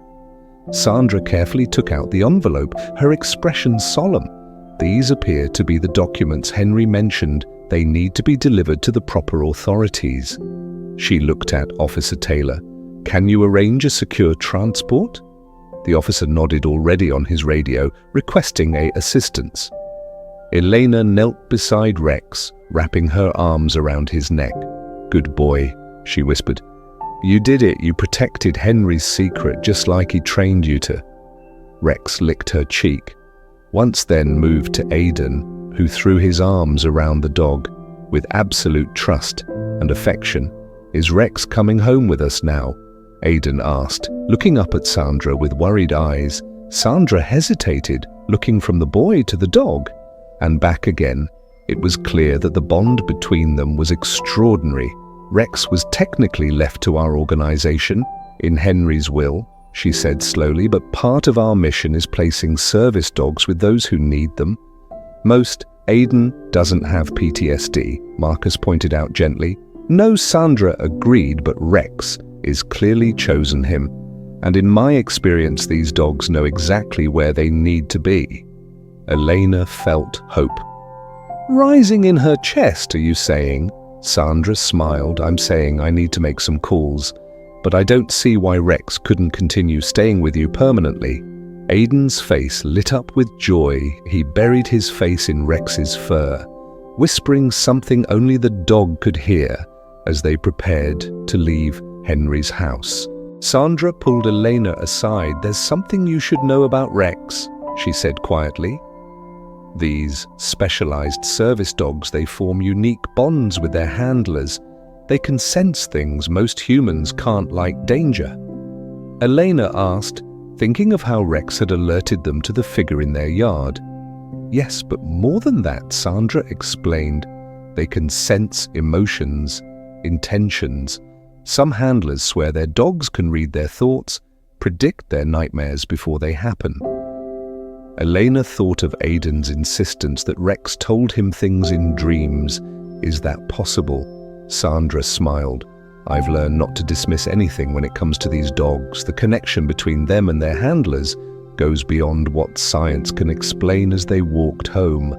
Sandra carefully took out the envelope, her expression solemn. "These appear to be the documents Henry mentioned. They need to be delivered to the proper authorities." She looked at Officer Taylor. "Can you arrange a secure transport?" The officer nodded, already on his radio, requesting assistance. Elena knelt beside Rex, wrapping her arms around his neck. "Good boy," she whispered. "You did it. You protected Henry's secret just like he trained you to." Rex licked her cheek. Once then moved to Aidan, who threw his arms around the dog with absolute trust and affection. "Is Rex coming home with us now?" Aidan asked, looking up at Sandra with worried eyes. Sandra hesitated, looking from the boy to the dog, and back again. It was clear that the bond between them was extraordinary. "Rex was technically left to our organization, in Henry's will," she said slowly, "but part of our mission is placing service dogs with those who need them. Most, Aidan doesn't have PTSD, Marcus pointed out gently. No, Sandra agreed, but Rex is clearly chosen him. And in my experience, these dogs know exactly where they need to be." Elena felt hope rising in her chest. "Are you saying?" Sandra smiled. "I'm saying I need to make some calls, but I don't see why Rex couldn't continue staying with you permanently." Aidan's face lit up with joy. He buried his face in Rex's fur, whispering something only the dog could hear as they prepared to leave Henry's house. Sandra pulled Elena aside. "There's something you should know about Rex," she said quietly. "These specialized service dogs, they form unique bonds with their handlers. They can sense things most humans can't, like danger." Elena asked, thinking of how Rex had alerted them to the figure in their yard. "Yes, but more than that," Sandra explained. "They can sense emotions, intentions. Some handlers swear their dogs can read their thoughts, predict their nightmares before they happen." Elena thought of Aidan's insistence that Rex told him things in dreams. "Is that possible?" Sandra smiled. "I've learned not to dismiss anything when it comes to these dogs. The connection between them and their handlers goes beyond what science can explain." As they walked home,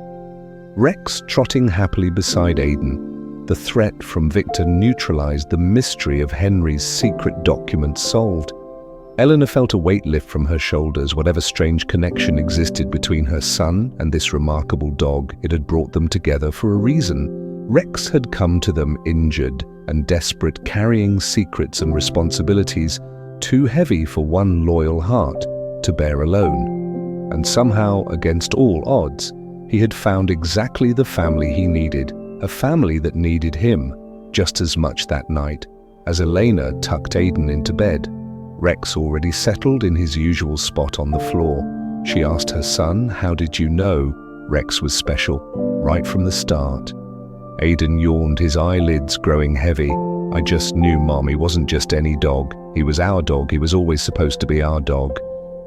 Rex trotting happily beside Aidan, the threat from Victor neutralized, the mystery of Henry's secret documents solved. Eleanor felt a weight lift from her shoulders. Whatever strange connection existed between her son and this remarkable dog, it had brought them together for a reason. Rex had come to them injured and desperate, carrying secrets and responsibilities too heavy for one loyal heart to bear alone. And somehow, against all odds, he had found exactly the family he needed, a family that needed him just as much that night. As Elena tucked Aidan into bed, Rex already settled in his usual spot on the floor. She asked her son, "How did you know Rex was special right from the start?" Aidan yawned, his eyelids growing heavy. "I just knew, Mom. He wasn't just any dog. He was our dog. He was always supposed to be our dog."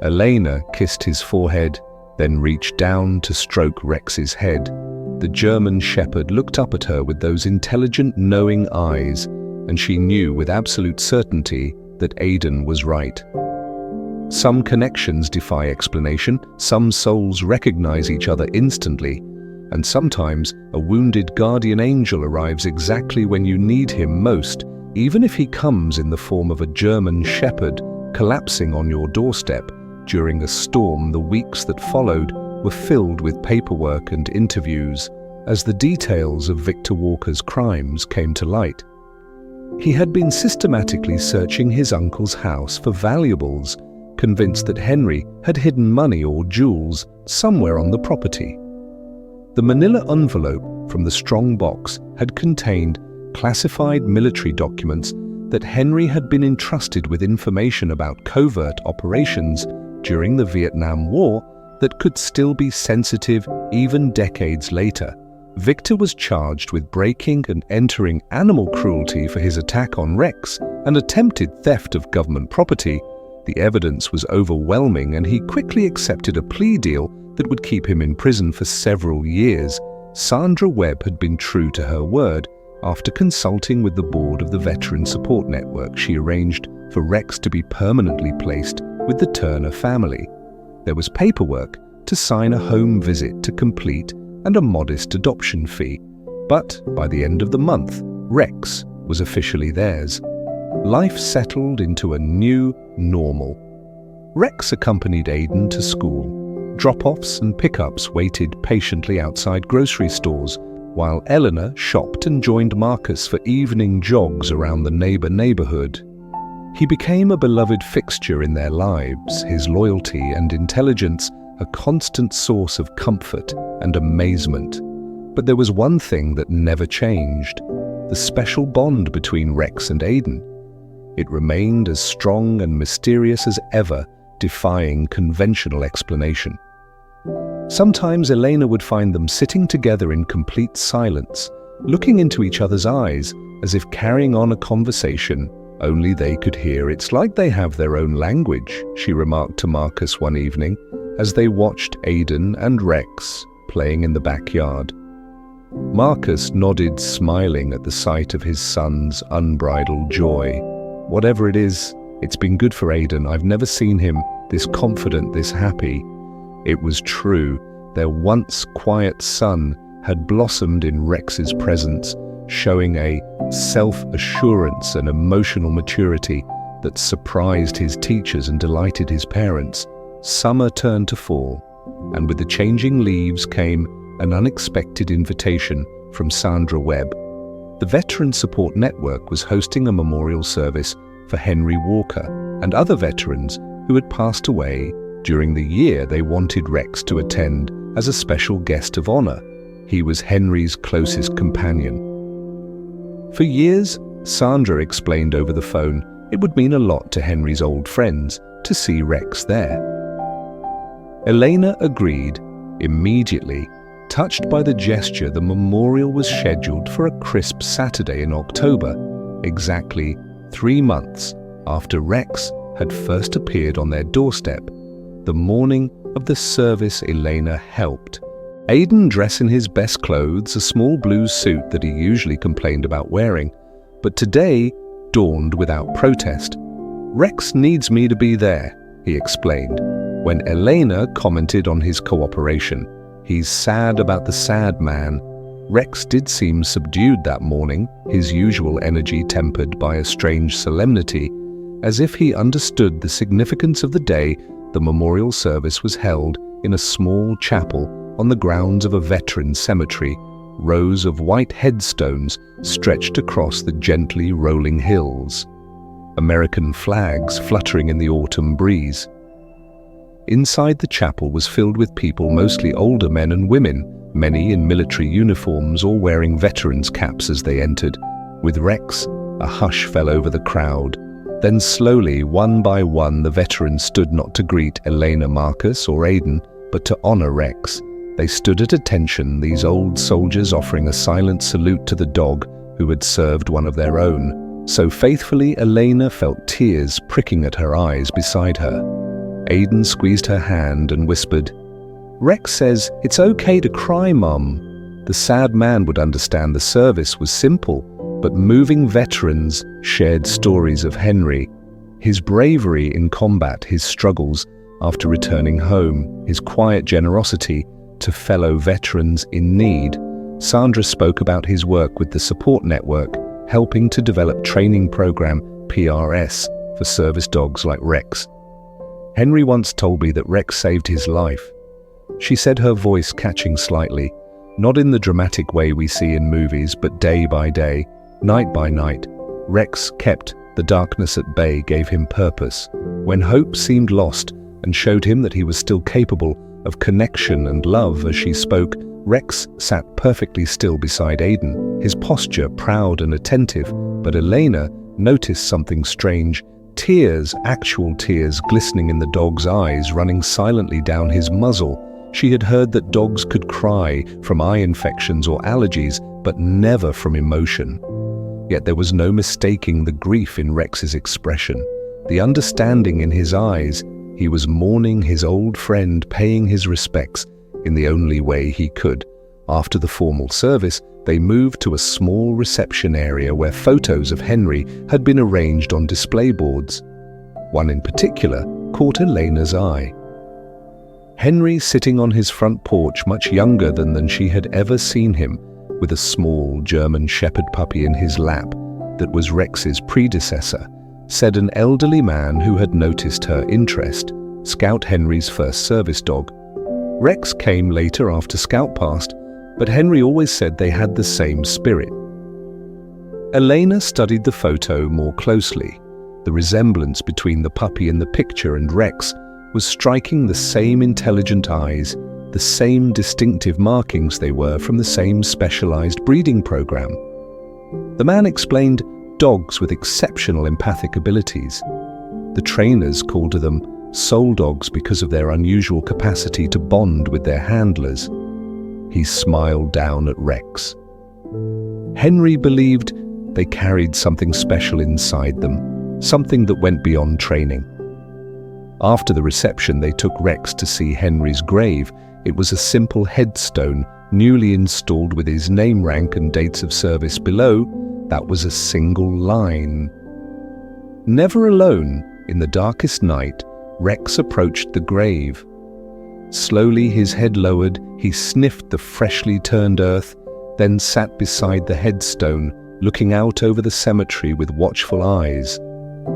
Elena kissed his forehead, then reached down to stroke Rex's head. The German shepherd looked up at her with those intelligent, knowing eyes, and she knew with absolute certainty that Aidan was right. Some connections defy explanation, some souls recognize each other instantly, and sometimes a wounded guardian angel arrives exactly when you need him most, even if he comes in the form of a German shepherd collapsing on your doorstep during a storm. The weeks that followed were filled with paperwork and interviews as the details of Victor Walker's crimes came to light. He had been systematically searching his uncle's house for valuables, convinced that Henry had hidden money or jewels somewhere on the property. The manila envelope from the strong box had contained classified military documents that Henry had been entrusted with information about covert operations during the Vietnam War that could still be sensitive even decades later. Victor was charged with breaking and entering animal cruelty for his attack on Rex and attempted theft of government property. The evidence was overwhelming, and he quickly accepted a plea deal that would keep him in prison for several years. Sandra Webb had been true to her word. After consulting with the board of the Veteran Support Network, she arranged for Rex to be permanently placed with the Turner family. There was paperwork to sign, a home visit to complete, and a modest adoption fee. But by the end of the month, Rex was officially theirs. Life settled into a new normal. Rex accompanied Aidan to school. Drop-offs and pickups waited patiently outside grocery stores, while Eleanor shopped and joined Marcus for evening jogs around the neighborhood. He became a beloved fixture in their lives, his loyalty and intelligence a constant source of comfort and amazement. But there was one thing that never changed: the special bond between Rex and Aidan. It remained as strong and mysterious as ever, defying conventional explanation. Sometimes Elena would find them sitting together in complete silence, looking into each other's eyes as if carrying on a conversation only they could hear. "It's like they have their own language," she remarked to Marcus one evening as they watched Aidan and Rex playing in the backyard. Marcus nodded, smiling at the sight of his son's unbridled joy. "Whatever it is, it's been good for Aidan. I've never seen him this confident, this happy." It was true. Their once quiet son had blossomed in Rex's presence, showing a self-assurance and emotional maturity that surprised his teachers and delighted his parents. Summer turned to fall, and with the changing leaves came an unexpected invitation from Sandra Webb. The Veteran Support Network was hosting a memorial service for Henry Walker and other veterans who had passed away during the year. They wanted Rex to attend as a special guest of honor. He was Henry's closest companion. For years, Sandra explained over the phone, it would mean a lot to Henry's old friends to see Rex there. Elena agreed immediately. Touched by the gesture, the memorial was scheduled for a crisp Saturday in October, exactly 3 months after Rex had first appeared on their doorstep. The morning of the service, Elena helped. Aidan dressed in his best clothes, a small blue suit that he usually complained about wearing, but today dawned without protest. "Rex needs me to be there," he explained. When Elena commented on his cooperation, "He's sad about the sad man." Rex did seem subdued that morning, his usual energy tempered by a strange solemnity. As if he understood the significance of the day, the memorial service was held in a small chapel on the grounds of a veteran cemetery. Rows of white headstones stretched across the gently rolling hills, American flags fluttering in the autumn breeze. Inside the chapel was filled with people, mostly older men and women, many in military uniforms or wearing veterans' caps as they entered. With Rex, a hush fell over the crowd. Then slowly, one by one, the veterans stood, not to greet Elena, Marcus, or Aidan, but to honor Rex. They stood at attention, these old soldiers offering a silent salute to the dog who had served one of their own. So faithfully, Elena felt tears pricking at her eyes beside her. Aidan squeezed her hand and whispered, "Rex says it's okay to cry, Mum." The sad man would understand the service was simple, but moving veterans shared stories of Henry, his bravery in combat, his struggles after returning home, his quiet generosity to fellow veterans in need. Sandra spoke about his work with the support network, helping to develop training program PRS for service dogs like Rex. Henry once told me that Rex saved his life. She said, her voice catching slightly, not in the dramatic way we see in movies, but day by day, night by night, Rex kept the darkness at bay, gave him purpose. When hope seemed lost, and showed him that he was still capable of connection and love. As she spoke, Rex sat perfectly still beside Aiden, his posture proud and attentive, but Elena noticed something strange. Tears, actual tears, glistening in the dog's eyes, running silently down his muzzle. She had heard that dogs could cry from eye infections or allergies, but never from emotion. Yet there was no mistaking the grief in Rex's expression, the understanding in his eyes. He was mourning his old friend, paying his respects in the only way he could. After the formal service, they moved to a small reception area where photos of Henry had been arranged on display boards. One in particular caught Elena's eye. Henry sitting on his front porch, much younger than she had ever seen him, with a small German Shepherd puppy in his lap that was Rex's predecessor, said an elderly man who had noticed her interest, Scout Henry's first service dog. Rex came later after Scout passed, but Henry always said they had the same spirit. Elena studied the photo more closely. The resemblance between the puppy in the picture and Rex was striking. The same intelligent eyes, the same distinctive markings. They were from the same specialized breeding program. The man explained dogs with exceptional empathic abilities. The trainers called them soul dogs because of their unusual capacity to bond with their handlers. He smiled down at Rex. Henry believed they carried something special inside them, something that went beyond training. After the reception, they took Rex to see Henry's grave. It was a simple headstone, newly installed with his name, rank, and dates of service below. That was a single line. Never alone, in the darkest night, Rex approached the grave. Slowly, his head lowered, he sniffed the freshly turned earth, then sat beside the headstone, looking out over the cemetery with watchful eyes.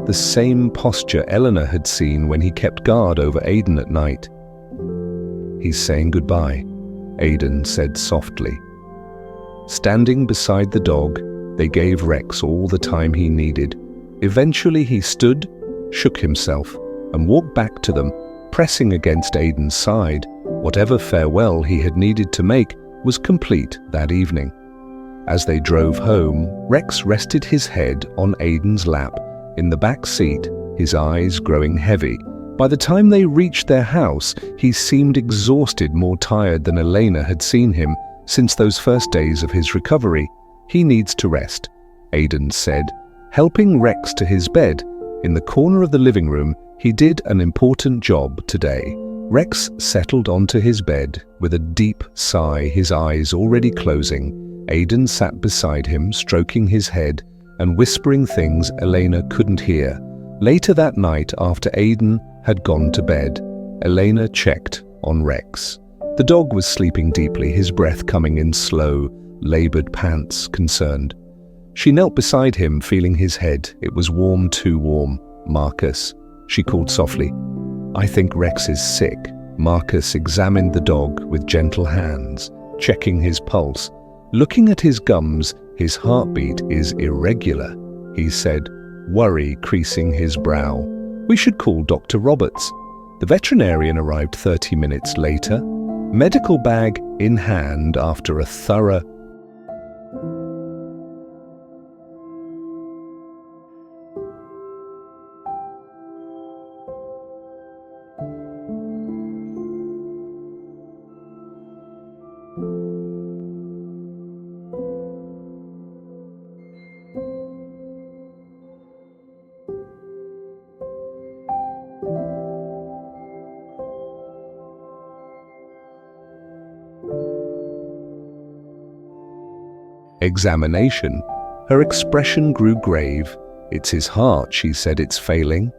The same posture Eleanor had seen when he kept guard over Aiden at night. "He's saying goodbye," Aiden said softly. Standing beside the dog, they gave Rex all the time he needed. Eventually he stood, shook himself, and walked back to them, pressing against Aiden's side. Whatever farewell he had needed to make was complete that evening. As they drove home, Rex rested his head on Aiden's lap in the back seat, his eyes growing heavy. By the time they reached their house, he seemed exhausted, more tired than Elena had seen him since those first days of his recovery. "He needs to rest," Aiden said, helping Rex to his bed. In the corner of the living room, he did an important job today. Rex settled onto his bed with a deep sigh, his eyes already closing. Aiden sat beside him, stroking his head and whispering things Elena couldn't hear. Later that night, after Aiden had gone to bed, Elena checked on Rex. The dog was sleeping deeply, his breath coming in slow, labored pants, concerned. She knelt beside him, feeling his head. It was warm, too warm. "Marcus," she called softly. "I think Rex is sick." Marcus examined the dog with gentle hands, checking his pulse. Looking at his gums, his heartbeat is irregular, he said, worry creasing his brow. "We should call Dr. Roberts." The veterinarian arrived 30 minutes later, medical bag in hand after a thorough examination, her expression grew grave. "It's his heart," she said, "it's failing."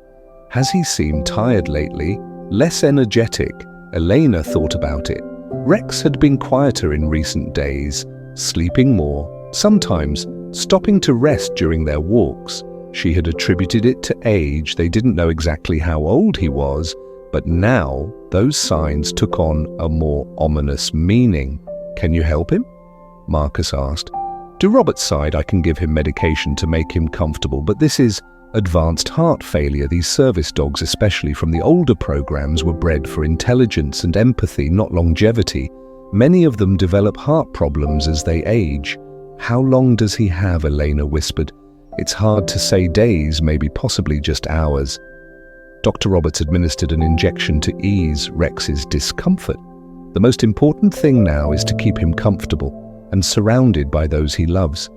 "Has he seemed tired lately? Less energetic?" Elena thought about it. Rex had been quieter in recent days, sleeping more, sometimes stopping to rest during their walks. She had attributed it to age. They didn't know exactly how old he was, but now those signs took on a more ominous meaning. "Can you help him?" Marcus asked. "To Robert's side, I can give him medication to make him comfortable, but this is advanced heart failure. These service dogs, especially from the older programs, were bred for intelligence and empathy, not longevity. Many of them develop heart problems as they age." "How long does he have?" Elena whispered. "It's hard to say. Days, maybe possibly just hours." Dr. Roberts administered an injection to ease Rex's discomfort. "The most important thing now is to keep him comfortable and surrounded by those he loves."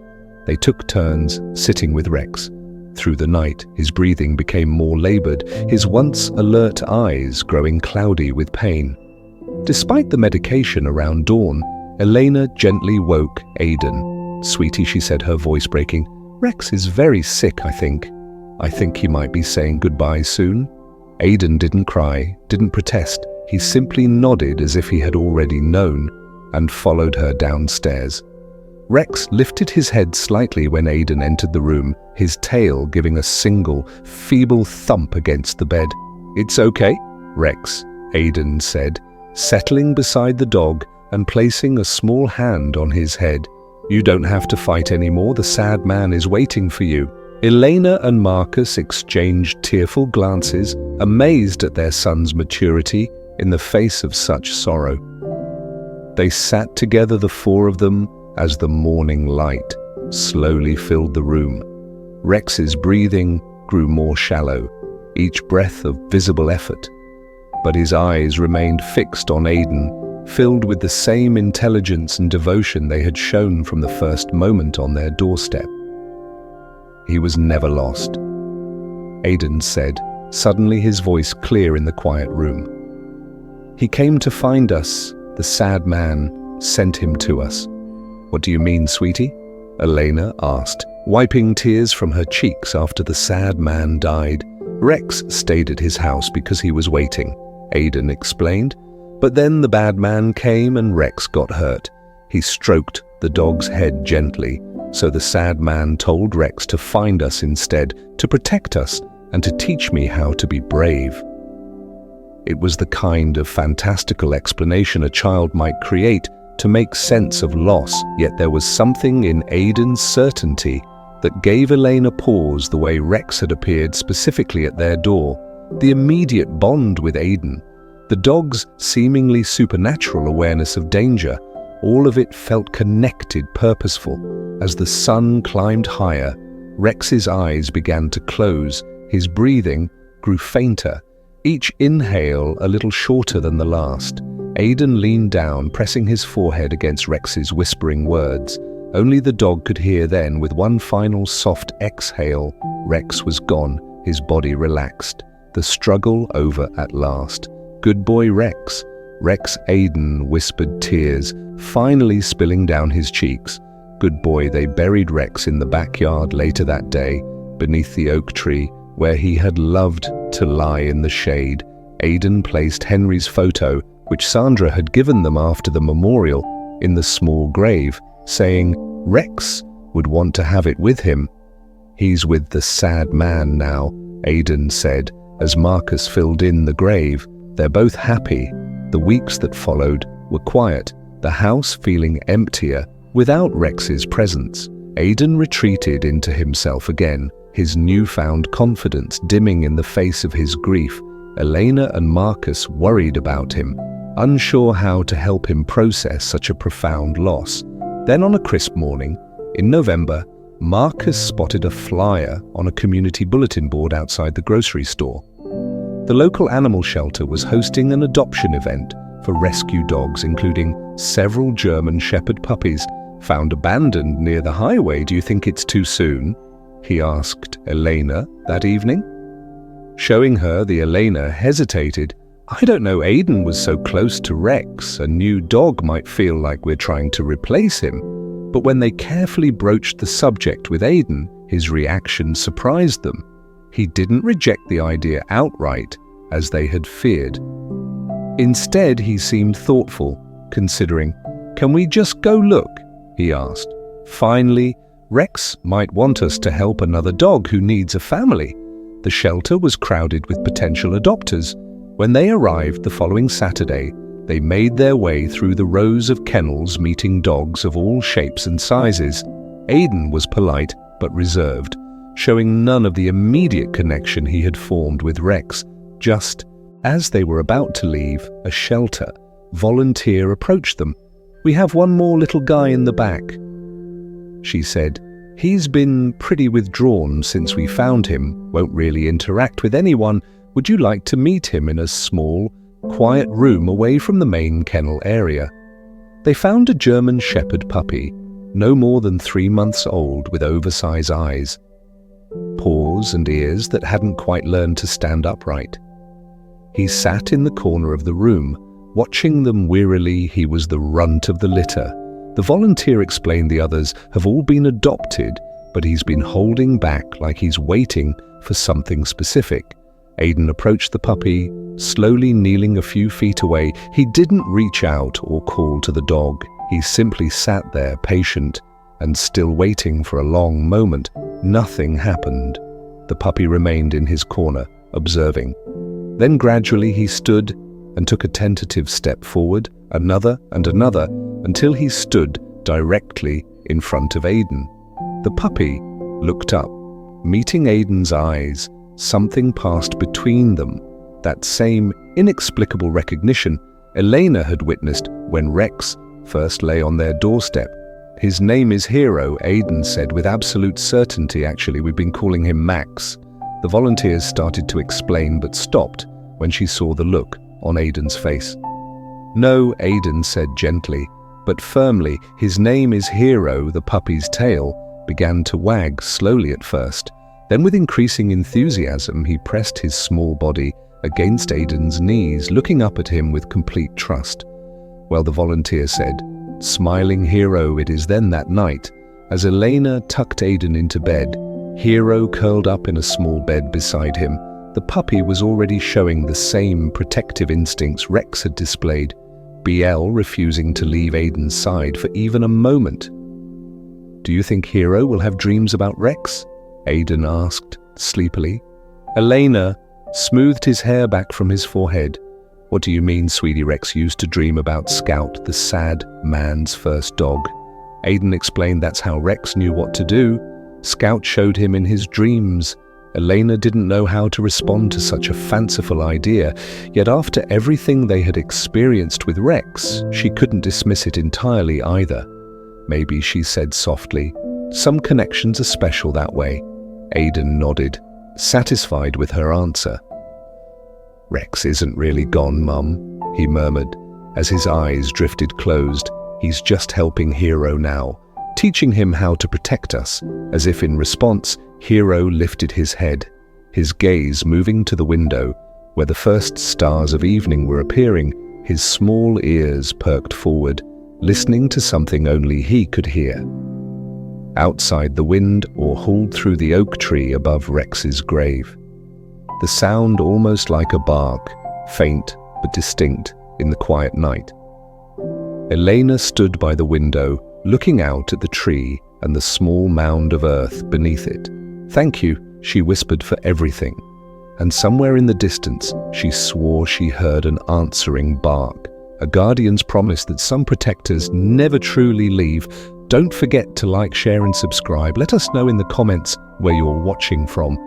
They took turns sitting with Rex. Through the night, his breathing became more labored, his once alert eyes growing cloudy with pain. Despite the medication around dawn, Elena gently woke Aidan. "Sweetie," she said, her voice breaking, "Rex is very sick, I think. I think he might be saying goodbye soon." Aidan didn't cry, didn't protest. He simply nodded as if he had already known and followed her downstairs. Rex lifted his head slightly when Aidan entered the room, his tail giving a single, feeble thump against the bed. "It's okay, Rex," Aidan said, settling beside the dog and placing a small hand on his head. "You don't have to fight anymore. The sad man is waiting for you." Elena and Marcus exchanged tearful glances, amazed at their son's maturity in the face of such sorrow. They sat together, the four of them, as the morning light slowly filled the room. Rex's breathing grew more shallow, each breath of visible effort. But his eyes remained fixed on Aidan, filled with the same intelligence and devotion they had shown from the first moment on their doorstep. "He was never lost," Aidan said, suddenly his voice clear in the quiet room. "He came to find us. The sad man sent him to us." "What do you mean, sweetie?" Elena asked, wiping tears from her cheeks after the sad man died. "Rex stayed at his house because he was waiting," Aidan explained. "But then the bad man came and Rex got hurt. He stroked the dog's head gently, so the sad man told Rex to find us instead, to protect us and to teach me how to be brave." It was the kind of fantastical explanation a child might create to make sense of loss, yet there was something in Aidan's certainty that gave Elena pause, the way Rex had appeared specifically at their door, the immediate bond with Aidan, the dog's seemingly supernatural awareness of danger. All of it felt connected, purposeful. As the sun climbed higher, Rex's eyes began to close, his breathing grew fainter, each inhale a little shorter than the last. Aidan leaned down, pressing his forehead against Rex's whispering words. Only the dog could hear then, with one final soft exhale, Rex was gone, his body relaxed. The struggle over at last. "Good boy, Rex." Rex, Aidan whispered, tears finally spilling down his cheeks. "Good boy." They buried Rex in the backyard later that day, beneath the oak tree, where he had loved to lie in the shade. Aidan placed Henry's photo, which Sandra had given them after the memorial, in the small grave, saying Rex would want to have it with him. "He's with the sad man now," Aidan said, as Marcus filled in the grave. "They're both happy." The weeks that followed were quiet, the house feeling emptier without Rex's presence. Aidan retreated into himself again, his newfound confidence dimming in the face of his grief. Elena and Marcus worried about him, unsure how to help him process such a profound loss. Then on a crisp morning, in November, Marcus spotted a flyer on a community bulletin board outside the grocery store. The local animal shelter was hosting an adoption event for rescue dogs, including several German Shepherd puppies found abandoned near the highway. "Do you think it's too soon?" he asked Elena that evening. Showing her the Elena hesitated. "I don't know, Aidan was so close to Rex. A new dog might feel like we're trying to replace him." But when they carefully broached the subject with Aidan, his reaction surprised them. He didn't reject the idea outright, as they had feared. Instead, he seemed thoughtful, considering, "Can we just go look?" he asked. Finally, "Rex might want us to help another dog who needs a family." The shelter was crowded with potential adopters. When they arrived the following Saturday, they made their way through the rows of kennels meeting dogs of all shapes and sizes. Aidan was polite but reserved, showing none of the immediate connection he had formed with Rex. Just as they were about to leave a shelter, volunteer approached them. "We have one more little guy in the back," she said. "He's been pretty withdrawn since we found him, won't really interact with anyone. Would you like to meet him in a small, quiet room away from the main kennel area?" They found a German Shepherd puppy, no more than 3 months old, with oversized eyes, paws and ears that hadn't quite learned to stand upright. He sat in the corner of the room, watching them wearily. He was the runt of the litter. The volunteer explained the others have all been adopted, but he's been holding back like he's waiting for something specific. Aidan approached the puppy, slowly kneeling a few feet away. He didn't reach out or call to the dog. He simply sat there, patient and still waiting for a long moment. Nothing happened. The puppy remained in his corner, observing. Then gradually he stood and took a tentative step forward, another and another, until he stood directly in front of Aidan. The puppy looked up. Meeting Aidan's eyes, something passed between them. That same inexplicable recognition Elena had witnessed when Rex first lay on their doorstep. "His name is Hero," Aidan said with absolute certainty. "Actually, we've been calling him Max." The volunteers started to explain but stopped when she saw the look on Aidan's face. "No," Aidan said gently, but firmly, "his name is Hero." The puppy's tail began to wag slowly at first. Then with increasing enthusiasm, he pressed his small body against Aidan's knees, looking up at him with complete trust. Well, the volunteer said, "Smiling Hero." It is then that night, as Elena tucked Aidan into bed, Hero curled up in a small bed beside him. The puppy was already showing the same protective instincts Rex had displayed, BL refusing to leave Aidan's side for even a moment. "Do you think Hero will have dreams about Rex?" Aidan asked sleepily. Elena smoothed his hair back from his forehead. "What do you mean, sweetie? Rex used to dream about Scout, the sad man's first dog." Aidan explained that's how Rex knew what to do. Scout showed him in his dreams. Elena didn't know how to respond to such a fanciful idea, yet after everything they had experienced with Rex, she couldn't dismiss it entirely either. "Maybe," she said softly, "some connections are special that way." Aidan nodded, satisfied with her answer. "Rex isn't really gone, Mum," he murmured, as his eyes drifted closed. "He's just helping Hero now, teaching him how to protect us." As if in response, Hero lifted his head, his gaze moving to the window, where the first stars of evening were appearing. His small ears perked forward, listening to something only he could hear. Outside, the wind hauled through the oak tree above Rex's grave. The sound almost like a bark, faint but distinct in the quiet night. Elena stood by the window, looking out at the tree and the small mound of earth beneath it. "Thank you," she whispered, "for everything." And somewhere in the distance, she swore she heard an answering bark, a guardian's promise that some protectors never truly leave. Don't forget to like, share and subscribe. Let us know in the comments where you're watching from.